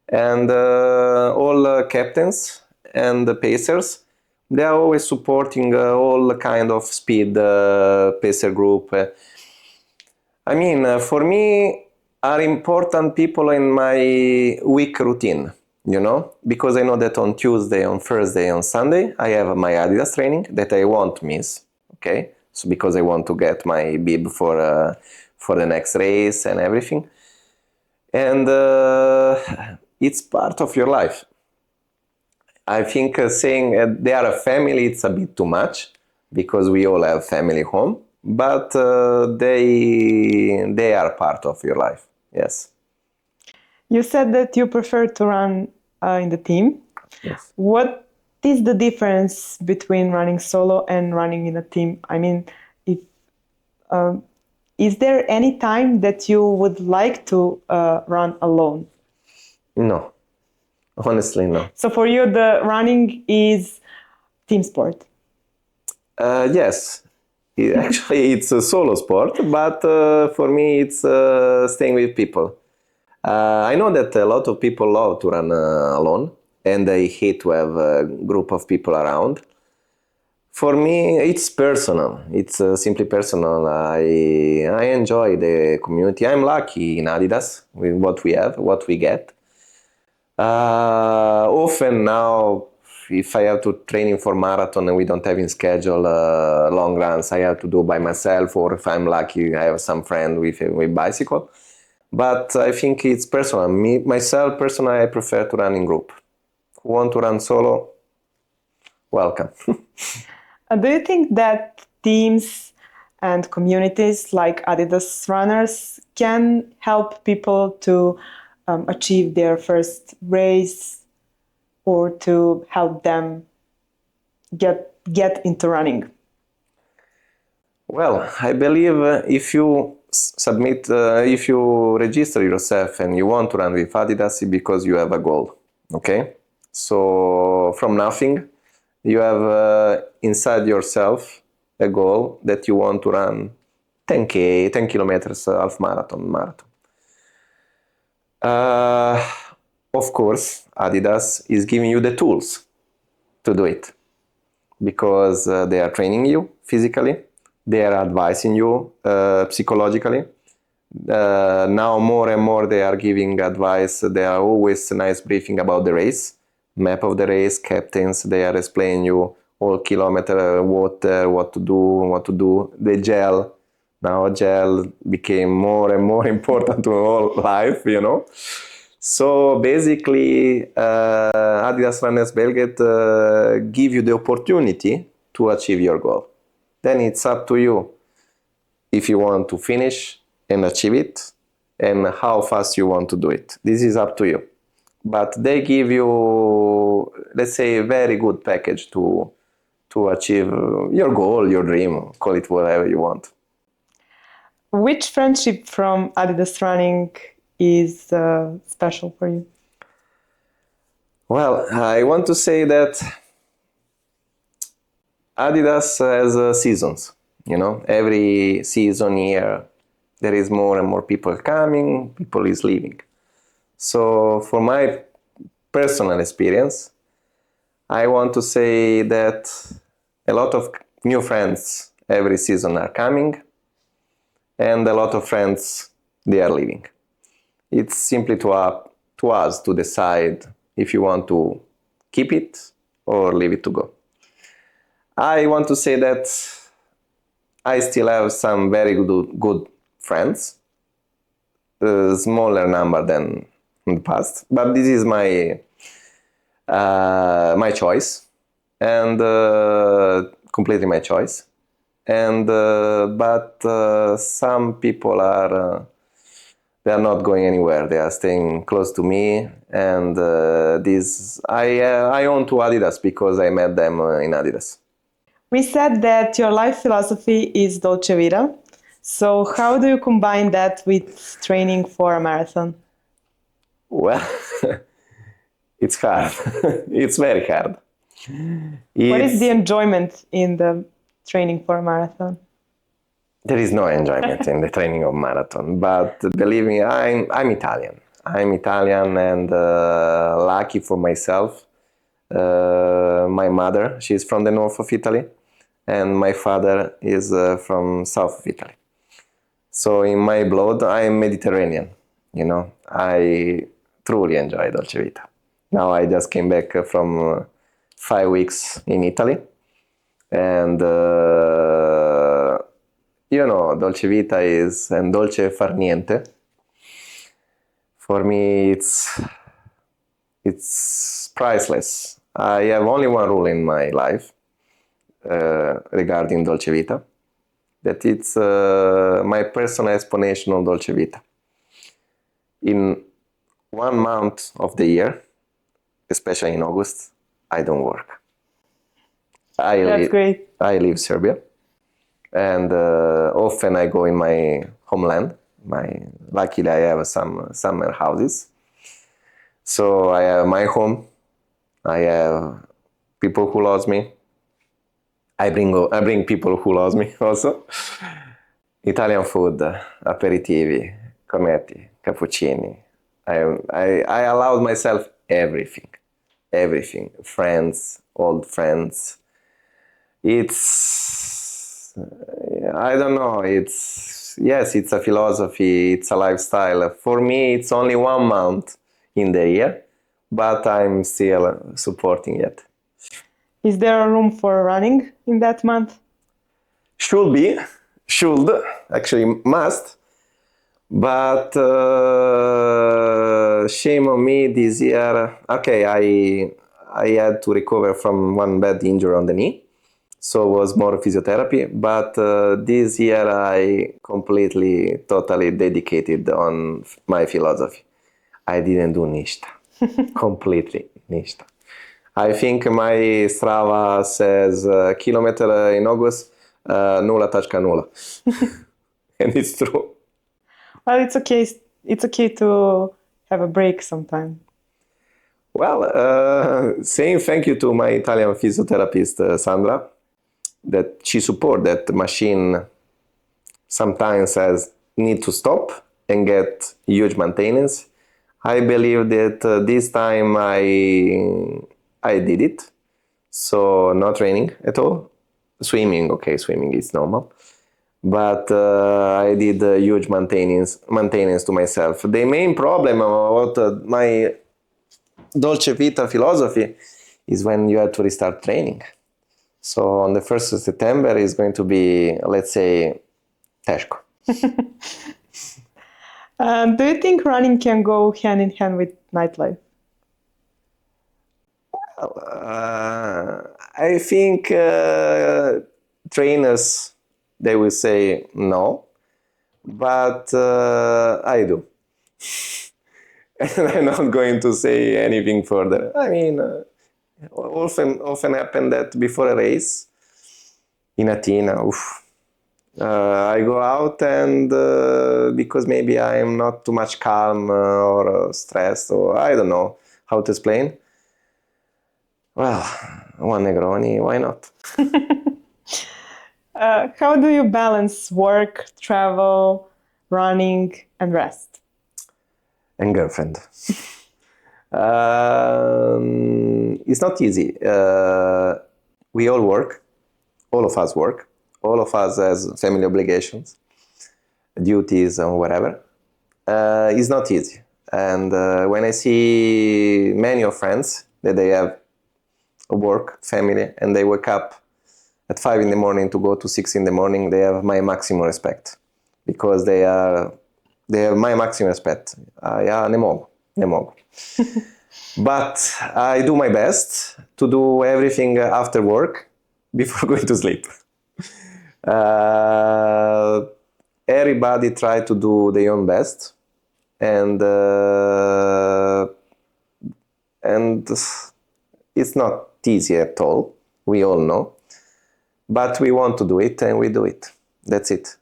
And all captains and the pacers, they are always supporting all kind of speed pacer group. For me, are important people in my week routine, because I know that on Tuesday, on Thursday, on Sunday, I have my Adidas training that I won't miss, okay? So because I want to get my bib for the next race and everything. And it's part of your life. I think saying they are a family, it's a bit too much, because we all have family home, but they are part of your life, yes. You said that you prefer to run in the team. Yes. What is the difference between running solo and running in a team? Is there any time that you would like to run alone? No. Honestly, no. So for you, the running is team sport? Yes, actually it's a solo sport, but for me it's staying with people. I know that a lot of people love to run alone, and they hate to have a group of people around. For me, it's personal. It's simply personal. I enjoy the community. I'm lucky in Adidas with what we have, what we get. Often now, if I have to training for marathon and we don't have in schedule long runs, I have to do by myself, or if I'm lucky, I have some friend with bicycle. But I think it's personal. Myself, personally, I prefer to run in group. Who want to run solo? Welcome. Do you think that teams and communities like Adidas Runners can help people to achieve their first race, or to help them get into running? Well, I believe if you if you register yourself and you want to run with Adidas, it's because you have a goal. Okay, so from nothing, you have inside yourself a goal that you want to run 10 kilometers, half marathon. Of course, Adidas is giving you the tools to do it, because they are training you physically, they are advising you psychologically. Now more and more they are giving advice. They are always nice briefing about the race, map of the race, captains. They are explaining you all kilometer, water, what to do. The gel. Now gel became more and more important to all life, you know. So basically, Adidas Runners Belgrade give you the opportunity to achieve your goal. Then it's up to you if you want to finish and achieve it, and how fast you want to do it. This is up to you. But they give you, let's say, a very good package to achieve your goal, your dream, call it whatever you want. Which friendship from Adidas Running is special for you? Well, I want to say that Adidas has seasons. You know, every season year there is more and more people coming, people is leaving. So for my personal experience, I want to say that a lot of new friends every season are coming, and a lot of friends, they are leaving. It's simply to us to decide if you want to keep it or leave it to go. I want to say that I still have some very good friends, a smaller number than in the past, but this is my choice, and completely my choice. And but some people are they are not going anywhere. They are staying close to me, and this I own to Adidas because I met them in Adidas. We said that your life philosophy is Dolce Vita. So how do you combine that with training for a marathon? Well, it's hard. It's very hard. What is the enjoyment in the training for a marathon? There is no enjoyment in the training of marathon, but believe me, I'm Italian. I'm Italian, and lucky for myself. My mother, she's from the north of Italy, and my father is from south of Italy. So in my blood, I am Mediterranean. You know, I truly enjoy Dolce Vita. Now I just came back from 5 weeks in Italy, and you know, Dolce Vita is and dolce far niente. For me, it's priceless. I have only one rule in my life regarding Dolce Vita, that it's my personal explanation of Dolce Vita. In 1 month of the year, especially in August, I don't work. That's great. I leave Serbia, and often I go in my homeland. Luckily, I have some summer houses, so I have my home. I have people who love me. I bring people who loves me also. Italian food, aperitivi, cornetti, cappuccini. I allowed myself everything. Friends, old friends. It's, I don't know, it's a philosophy, it's a lifestyle. For me, it's only 1 month in the year, but I'm still supporting it. Is there a room for running in that month? Should, actually must, but shame on me this year. Okay, I had to recover from one bad injury on the knee, so it was more physiotherapy, but this year I totally dedicated on my philosophy. I didn't do ništa, completely ništa. I think my Strava says kilometer in August, 0.0. And it's true. Well, it's okay. It's okay to have a break sometime. Well, saying thank you to my Italian physiotherapist, Sandra, that she support that machine sometimes has need to stop and get huge maintenance. I believe that this time I did it. So no training at all. Swimming is normal. But I did huge maintenance to myself. The main problem about my Dolce Vita philosophy is when you have to restart training. So on the 1st of September is going to be, let's say, teško. Do you think running can go hand in hand with nightlife? I think trainers, they will say no, but I do. And I'm not going to say anything further. I mean, often happen that before a race in Athena, I go out and because maybe I'm not too much calm or stressed, or I don't know how to explain. Well, one Negroni, why not? How do you balance work, travel, running, and rest? And girlfriend. It's not easy. We all work. All of us work. All of us has family obligations, duties, and whatever. It's not easy. And when I see many of friends that they have work, family, and they wake up at 5 in the morning to go to 6 in the morning, they have my maximum respect, because they have my maximum respect. Ja ne mogu. But I do my best to do everything after work before going to sleep. Everybody try to do their own best, and it's not easy at all. We all know, but we want to do it, and we do it. That's it.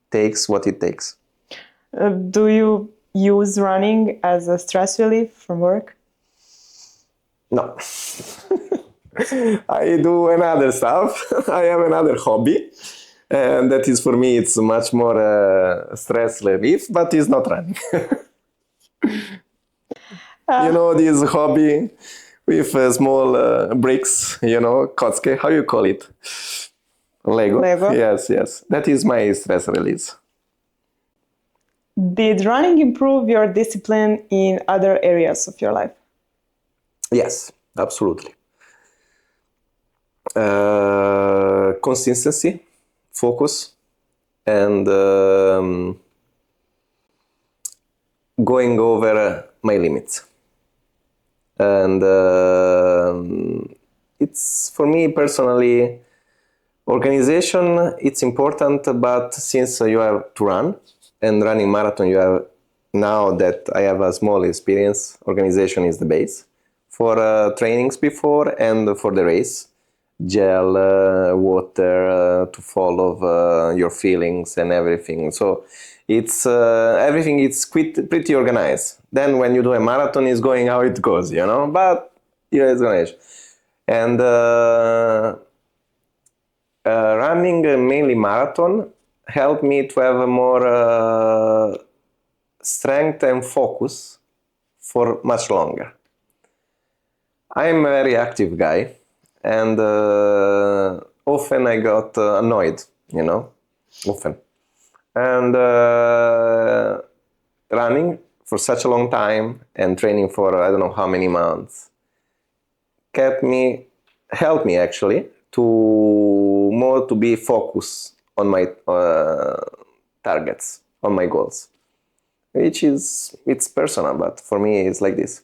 Takes what it takes. Do you use running as a stress relief from work? No. I do another stuff. I have another hobby, and that is, for me, it's much more stress relief, but it's not running. You know, this hobby with small bricks, kocke, how you call it? Lego. Yes. That is my stress release. Did running improve your discipline in other areas of your life? Yes, absolutely. Consistency, focus, and going over my limits. And it's, for me personally, organization, it's important, but since you have to run, and running marathon, you have, now that I have a small experience, organization is the base for trainings before and for the race. Gel, water, to follow your feelings and everything. So it's everything is pretty organized. Then when you do a marathon, it's going how it goes, but it's organized. And Running mainly marathon helped me to have a more strength and focus for much longer. I'm a very active guy, and often I got annoyed, often. And running for such a long time and training for I don't know how many months helped me actually to be focused on my targets, on my goals, it's personal, but for me it's like this.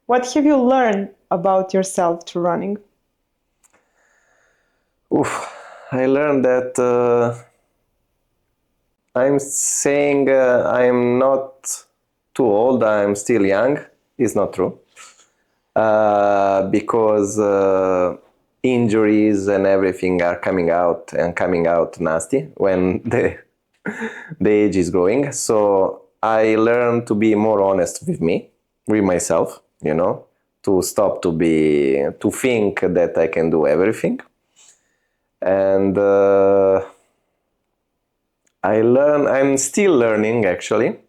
What have you learned about yourself through running? I learned that I'm saying I'm not too old, I'm still young. It's not true. Because injuries and everything are coming out nasty when the age is growing. So I learned to be more honest with myself, to stop to think that I can do everything. And I'm still learning actually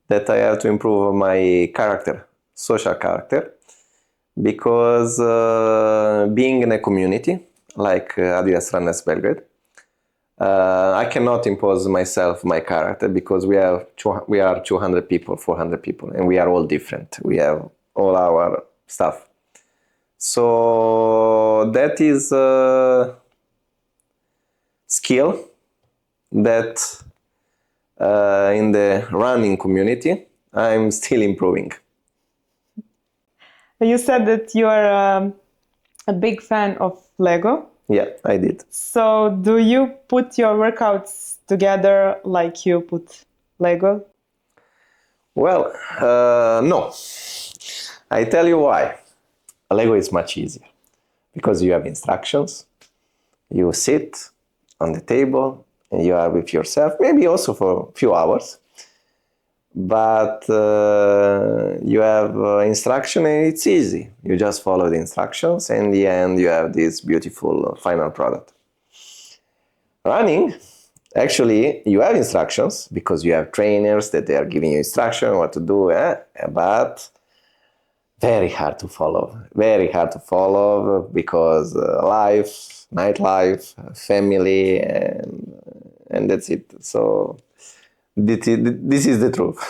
that I have to improve my character, social character, because being in a community like Adidas Runners Belgrade, I cannot impose my character, because we are 200 people, 400 people, and we are all different. We have all our stuff. So that is a skill that in the running community I'm still improving. You said that you are a big fan of Lego. Yeah, I did. So do you put your workouts together like you put Lego? Well, no. I tell you why. Lego is much easier because you have instructions. You sit on the table and you are with yourself, maybe also for a few hours. But you have instruction and it's easy. You just follow the instructions and in the end you have this beautiful final product. Running, actually, you have instructions because you have trainers that they are giving you instruction what to do, but very hard to follow because life, nightlife, family, and that's it. So this is the truth.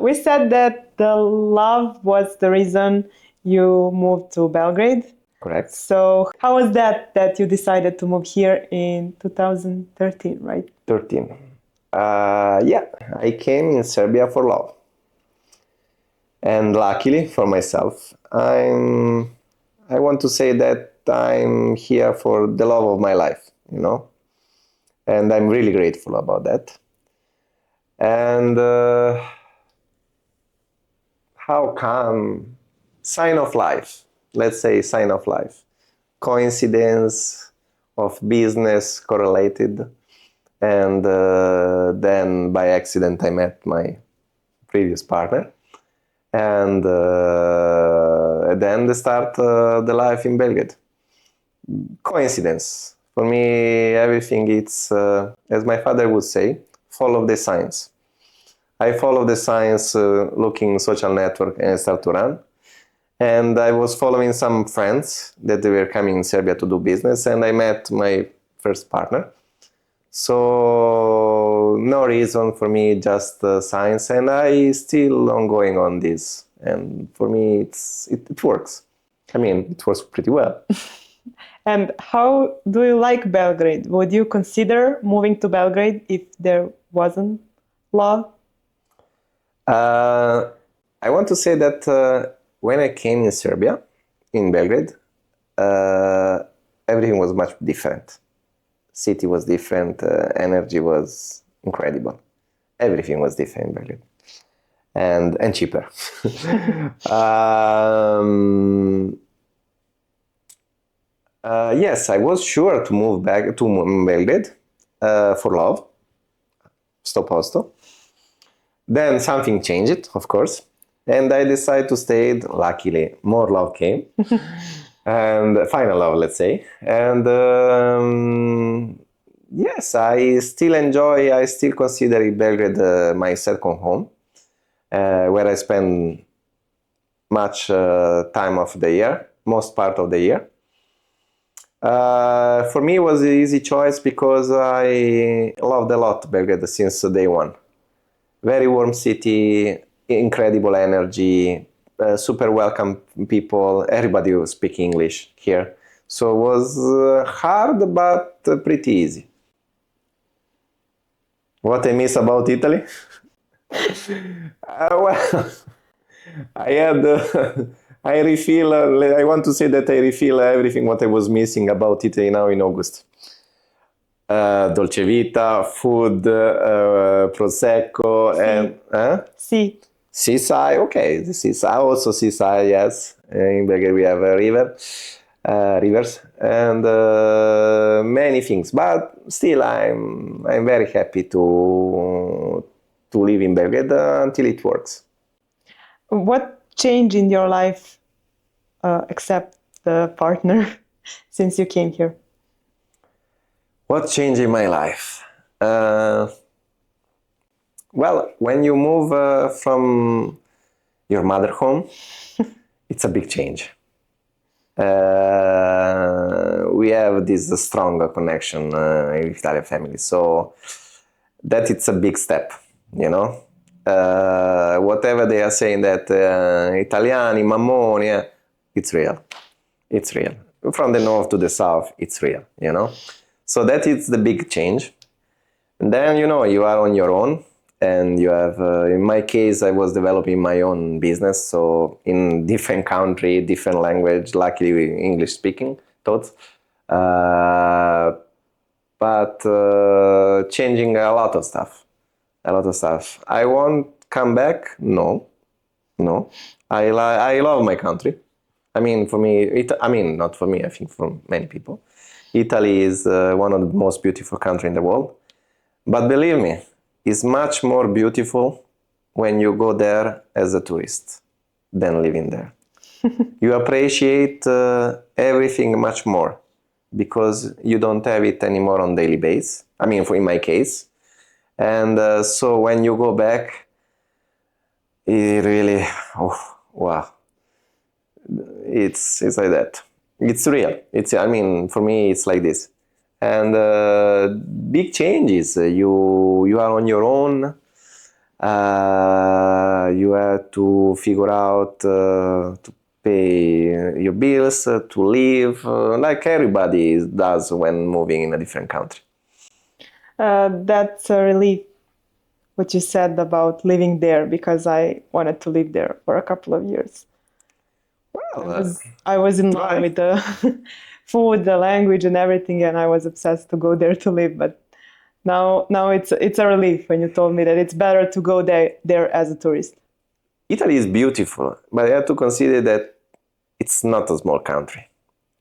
We said that the love was the reason you moved to Belgrade. Correct. So how was that you decided to move here in 2013, right? 13. Yeah, I came in Serbia for love. And luckily for myself, I want to say that I'm here for the love of my life, And I'm really grateful about that. And how come? Sign of life. Let's say sign of life. Coincidence of business correlated. And then by accident I met my previous partner. And then they start the life in Belgrade. Coincidence. For me, everything it's, as my father would say, follow the signs. I follow the signs looking social network and start to run. And I was following some friends that they were coming in Serbia to do business and I met my first partner. So no reason for me, just science, and I still ongoing on this. And for me, it works. I mean, it works pretty well. And how do you like Belgrade? Would you consider moving to Belgrade if there wasn't love? I want to say that when I came in Serbia, in Belgrade, everything was much different. City was different, energy was incredible. Everything was different in Belgrade. And cheaper. Yes, I was sure to move back to Belgrade for love. Sto posto. Then something changed, of course. And I decided to stay. Luckily, more love came. and final love, let's say. And yes, I still consider Belgrade my second home, where I spend much time of the year, most part of the year. For me, it was an easy choice because I loved a lot Belgrade since day one. Very warm city, incredible energy, super welcome people. Everybody will speak English here. So it was hard, but pretty easy. What I miss about Italy? Well, I had, I refill, I want to say that I refill everything what I was missing about Italy now in August. Dolce Vita, food, Prosecco, and... Sì. Seaside, okay, the seaside, also seaside, yes. In Belgrade we have a rivers, and many things. But still, I'm very happy to live in Belgrade until it works. What changed in your life, except the partner, since you came here? What changed in my life? Well, when you move from your mother home, it's a big change. We have this strong connection in Italian family, so that it's a big step, you know. Whatever they are saying that Italiani, mammoni, it's real. It's real. From the north to the south, it's real, you know. So that is the big change. And then, you know, you are on your own. And you have, in my case, I was developing my own business, so in different country, different language, luckily English speaking, taught. But changing a lot of stuff. I won't come back, no. I love my country. I mean, for me, not for me, I think for many people. Italy is one of the most beautiful countries in the world. But believe me, it's much more beautiful when you go there as a tourist than living there. You appreciate everything much more because you don't have it anymore on daily basis. I mean, in my case. And so when you go back, it really, oh, wow. It's like that. It's real. For me, it's like this. And big changes. You are on your own. You have to figure out to pay your bills, to live, like everybody does when moving in a different country. That's a relief, what you said about living there, because I wanted to live there for a couple of years. Well, I was in love with the food, the language, and everything, and I was obsessed to go there to live. But now it's a relief when you told me that it's better to go there as a tourist. Italy is beautiful, but you have to consider that it's not a small country.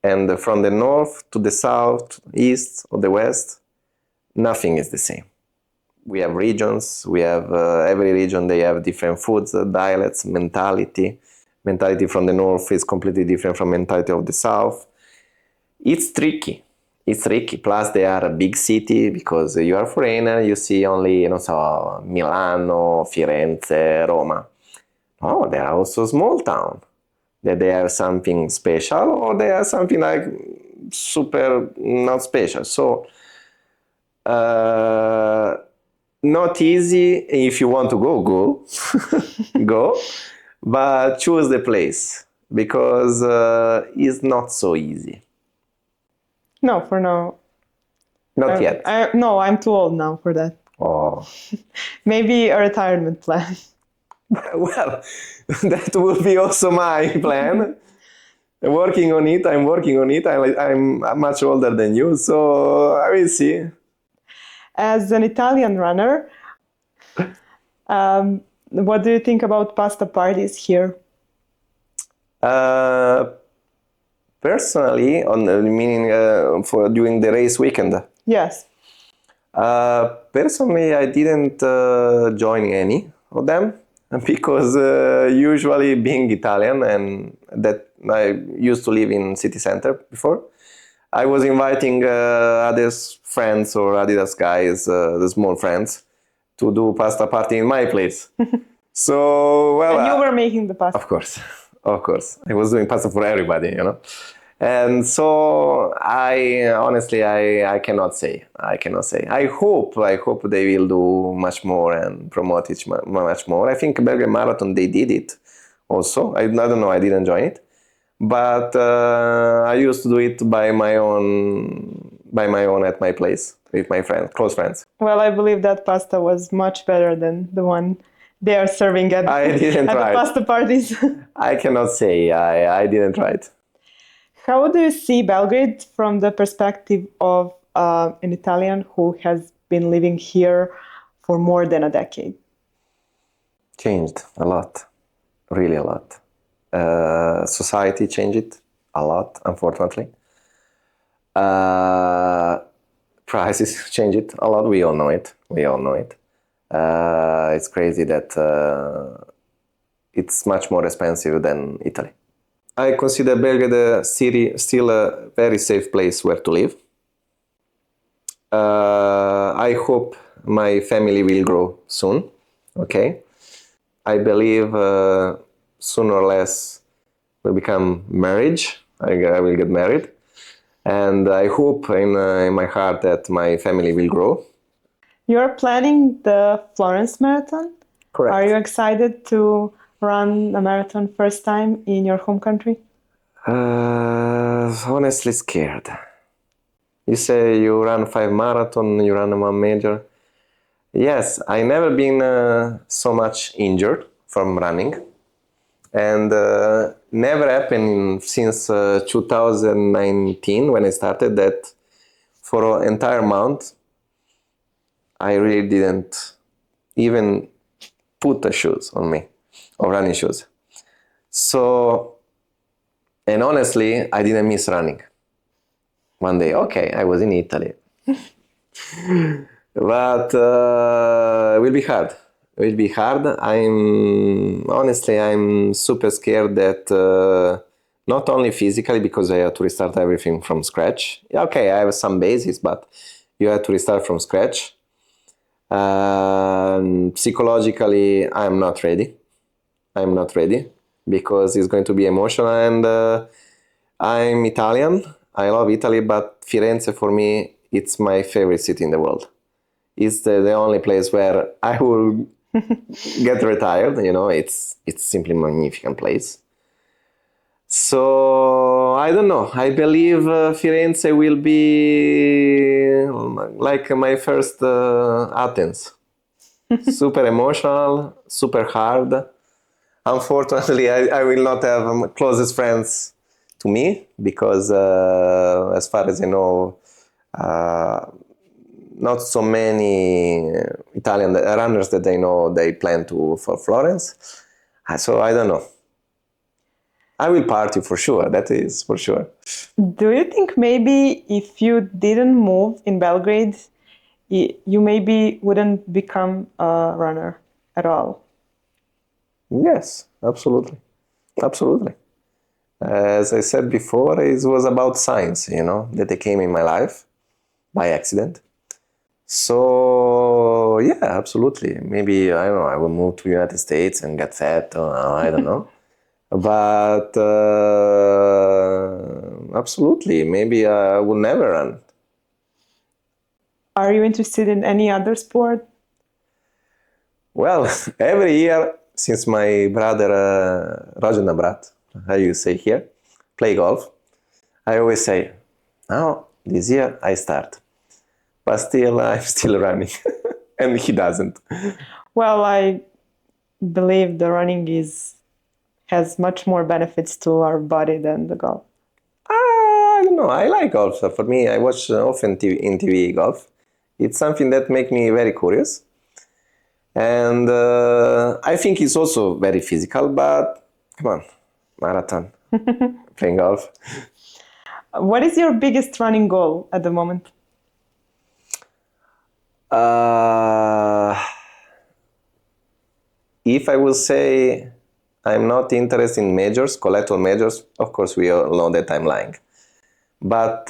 And from the north to the south, east or the west, nothing is the same. We have regions, we have every region, they have different foods, dialects, mentality. Mentality from the north is completely different from mentality of the south. It's tricky. Plus, they are a big city because you are foreigner. You see only, Milano, Firenze, Roma. Oh, they are also small town. That they have something special, or they have something like super not special. So, not easy. If you want to go, go. But choose the place because it's not so easy. No, for now. Not yet. I'm too old now for that. Oh. Maybe a retirement plan. Well, that will be also my plan. I'm working on it. I'm much older than you, so I will see. As an Italian runner, what do you think about pasta parties here? Personally, for during the race weekend. Yes. Personally, I didn't join any of them because usually being Italian and that I used to live in city center before, I was inviting Adidas friends or Adidas guys, the small friends, to do pasta party in my place. So, well... And you were making the pasta. Of course. I was doing pasta for everybody, you know. And so I cannot say. I hope they will do much more and promote it much more. I think Belgrade Marathon, they did it also. I don't know, I didn't join it. But I used to do it by my own at my place with my close friends. Well, I believe that pasta was much better than the one they are serving at the pasta parties. I cannot say. I didn't try it. How do you see Belgrade from the perspective of an Italian who has been living here for more than a decade? Changed a lot, really a lot. Society changed a lot, unfortunately. Prices changed a lot. We all know it. It's crazy that it's much more expensive than Italy. I consider Belgrade a city still a very safe place where to live. I hope my family will grow soon. Okay, I believe sooner or less will become marriage. I will get married, and I hope in my heart that my family will grow. You're planning the Florence Marathon. Correct. Are you excited to run a marathon first time in your home country? Honestly scared. You say you run 5 marathon, you run 1 major. Yes, I never been so much injured from running, and never happened since 2019 when I started that for an entire month I really didn't even put the shoes on me, or running shoes. So, and honestly, I didn't miss running. One day, okay, I was in Italy. But it will be hard. I'm super scared that not only physically, because I have to restart everything from scratch. Yeah, okay, I have some bases, but you have to restart from scratch. Psychologically, I'm not ready because it's going to be emotional, and I'm Italian. I love Italy, but Firenze for me, it's my favorite city in the world. It's the only place where I will get retired. You know, it's simply a magnificent place. So I don't know. I believe Firenze will be like my first Athens. Super emotional, super hard. Unfortunately, I will not have closest friends to me because, as far as I know, not so many Italian runners that I know they plan to for Florence. So I don't know. I will party for sure. That is for sure. Do you think maybe if you didn't move in Belgrade, you maybe wouldn't become a runner at all? Yes, absolutely. As I said before, it was about science, you know, that they came in my life by accident. So, yeah, absolutely. Maybe, I don't know, I will move to the United States and get fat, or I don't know. But absolutely, maybe I will never run. Are you interested in any other Well, every year since my brother Roger brat, how you say here, play golf, I always say, now this year I start, but still I'm still running, and he doesn't. Well, I believe the running has much more benefits to our body than the golf. I don't know. I like golf. So for me, I watch often in TV golf. It's something that makes me very curious. And I think it's also very physical, but come on, marathon, playing golf. What is your biggest running goal at the moment? If I will say I'm not interested in majors, collectible majors. Of course, we all know that I'm lying. But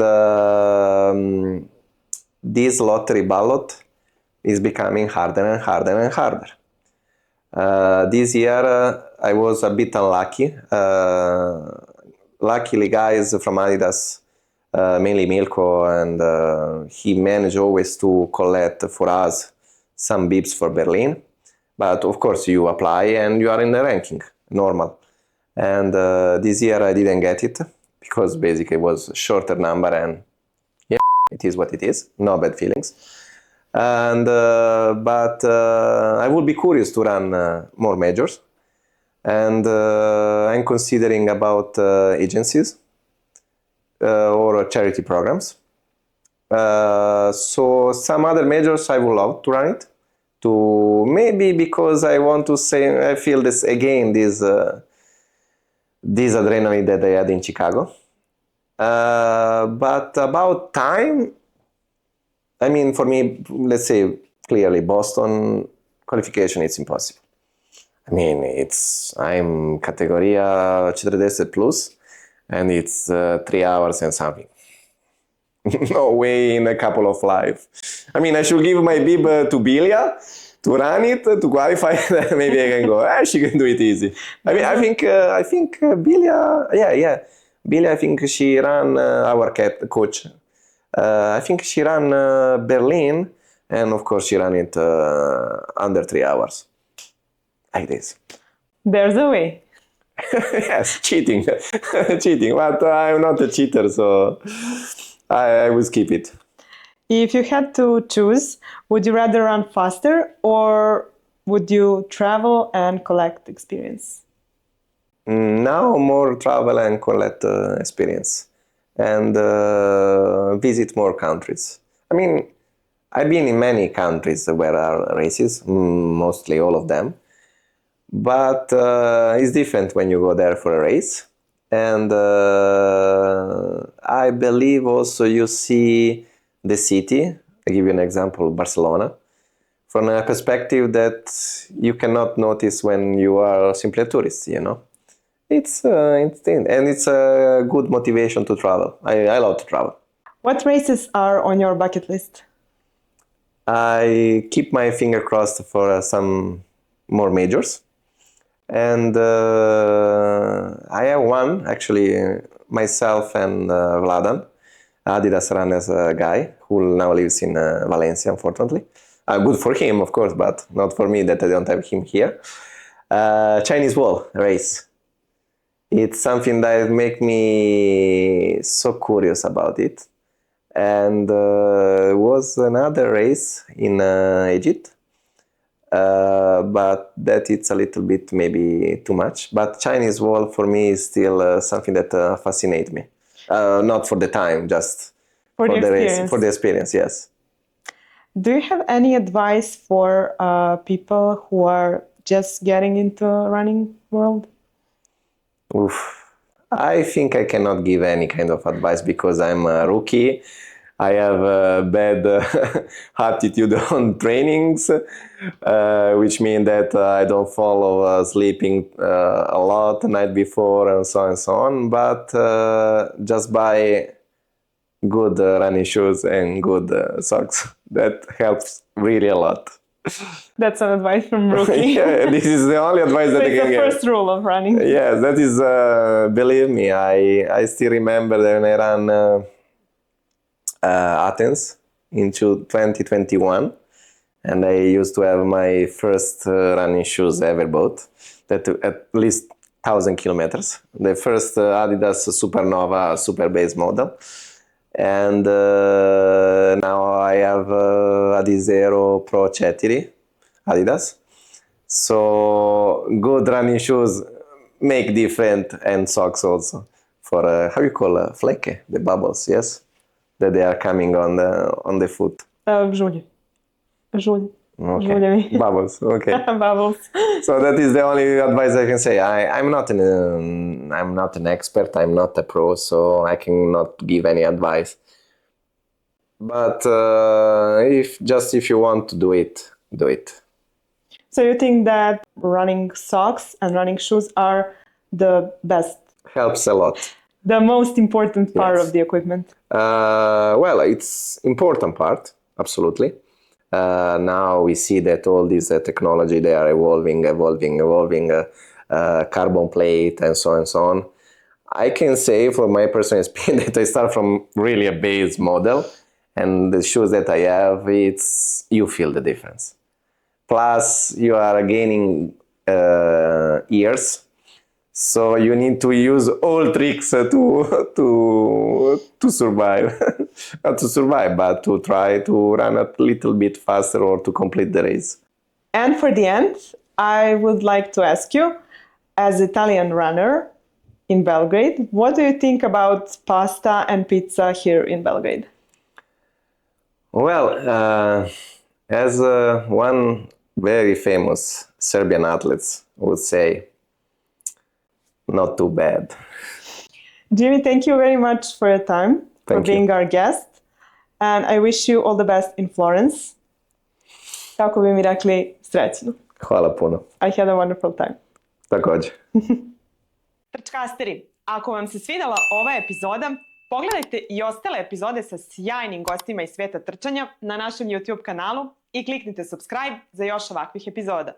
this lottery ballot is becoming harder and harder and harder. This year, I was a bit unlucky. Luckily, guys from Adidas, mainly Milko, and he managed always to collect for us some bibs for Berlin. But of course, you apply and you are in the ranking, normal. And this year I didn't get it because basically it was a shorter number, and yeah, it is what it is. No bad feelings. And but I would be curious to run more majors, and I'm considering about agencies or charity programs. So some other majors I would love to run it. To maybe because I want to say I feel this again, this adrenaline that I had in Chicago. But about time, I mean, for me, let's say clearly Boston qualification, it's impossible. I mean, I'm categoria 40 plus, and it's 3 hours and something. No way in a couple of life. I mean, I should give my bib to Bilia to run it, to qualify, then maybe I can go. She can do it easy. I mean, I think Bilia, yeah. Bilia, I think she ran our coach. I think she ran Berlin, and of course she ran it under 3 hours. Like this. There's a way. Yes, cheating. Cheating. But I'm not a cheater, so I will skip it. If you had to choose, would you rather run faster or would you travel and collect experience? Now more travel and collect experience and visit more countries. I mean, I've been in many countries where there are races, mostly all of them. But it's different when you go there for a race. And I believe also you see the city. I give you an example, Barcelona, from a perspective that you cannot notice when you are simply a tourist, you know. It's insane, and it's a good motivation to travel. I love to travel. What races are on your bucket list? I keep my finger crossed for some more majors. And I have one, actually, myself and Vladan, Adidas Runners guy, who now lives in Valencia, unfortunately. Good for him, of course, but not for me that I don't have him here. Chinese wall race. It's something that make me so curious about it. And was another race in Egypt. But that it's a little bit maybe too much. But Chinese wall for me is still something that fascinates me. Not for the time, just for the race, for the experience, yes. Do you have any advice for people who are just getting into running world? Oof. I think I cannot give any kind of advice because I'm a rookie. I have a bad attitude on trainings, which means that I don't follow sleeping a lot the night before and so on. But just buy good running shoes and good socks. That helps really a lot. That's an advice from rookie. Yeah, this is the only advice that I can It's the get. first rule of running. Yes, that is, believe me, I still remember that when I ran Athens into 2021, and I used to have my first running shoes ever bought, that at least 1,000 kilometers. The first Adidas Supernova Super Base model. And now I have Adizero Pro 4 Adidas. So good running shoes make different, and socks also for how you call fleke, the bubbles, yes, that they are coming on the foot. Žulje. Okay. Bubbles. Okay. Bubbles. So that is the only advice I can say. I'm not an expert. I'm not a pro, so I cannot give any advice. But if you want to do it, do it. So you think that running socks and running shoes are the best? Helps a lot. The most important part Yes. of the equipment? Well, it's important part, absolutely. Now we see that all this technology, they are evolving, carbon plate and so on. I can say for my personal experience that I start from really a base model, and the shoes that I have, you feel the difference. Plus, you are gaining years, so you need to use all tricks to survive. Not to survive, but to try to run a little bit faster or to complete the race. And for the end, I would like to ask you, as Italian runner in Belgrade, what do you think about pasta and pizza here in Belgrade? Well, as one very famous Serbian athlete would say, not too bad. Jimmy, thank you very much for your time, for being our guest. And I wish you all the best in Florence. Kako bi mi rekli, srećno. Hvala puno. I had a wonderful time. Također. Trčkasteri, ako vam se svidjela ova epizoda, pogledajte i ostale epizode sa sjajnim gostima iz svijeta trčanja na našem YouTube kanalu i kliknite subscribe za još ovakvih epizoda.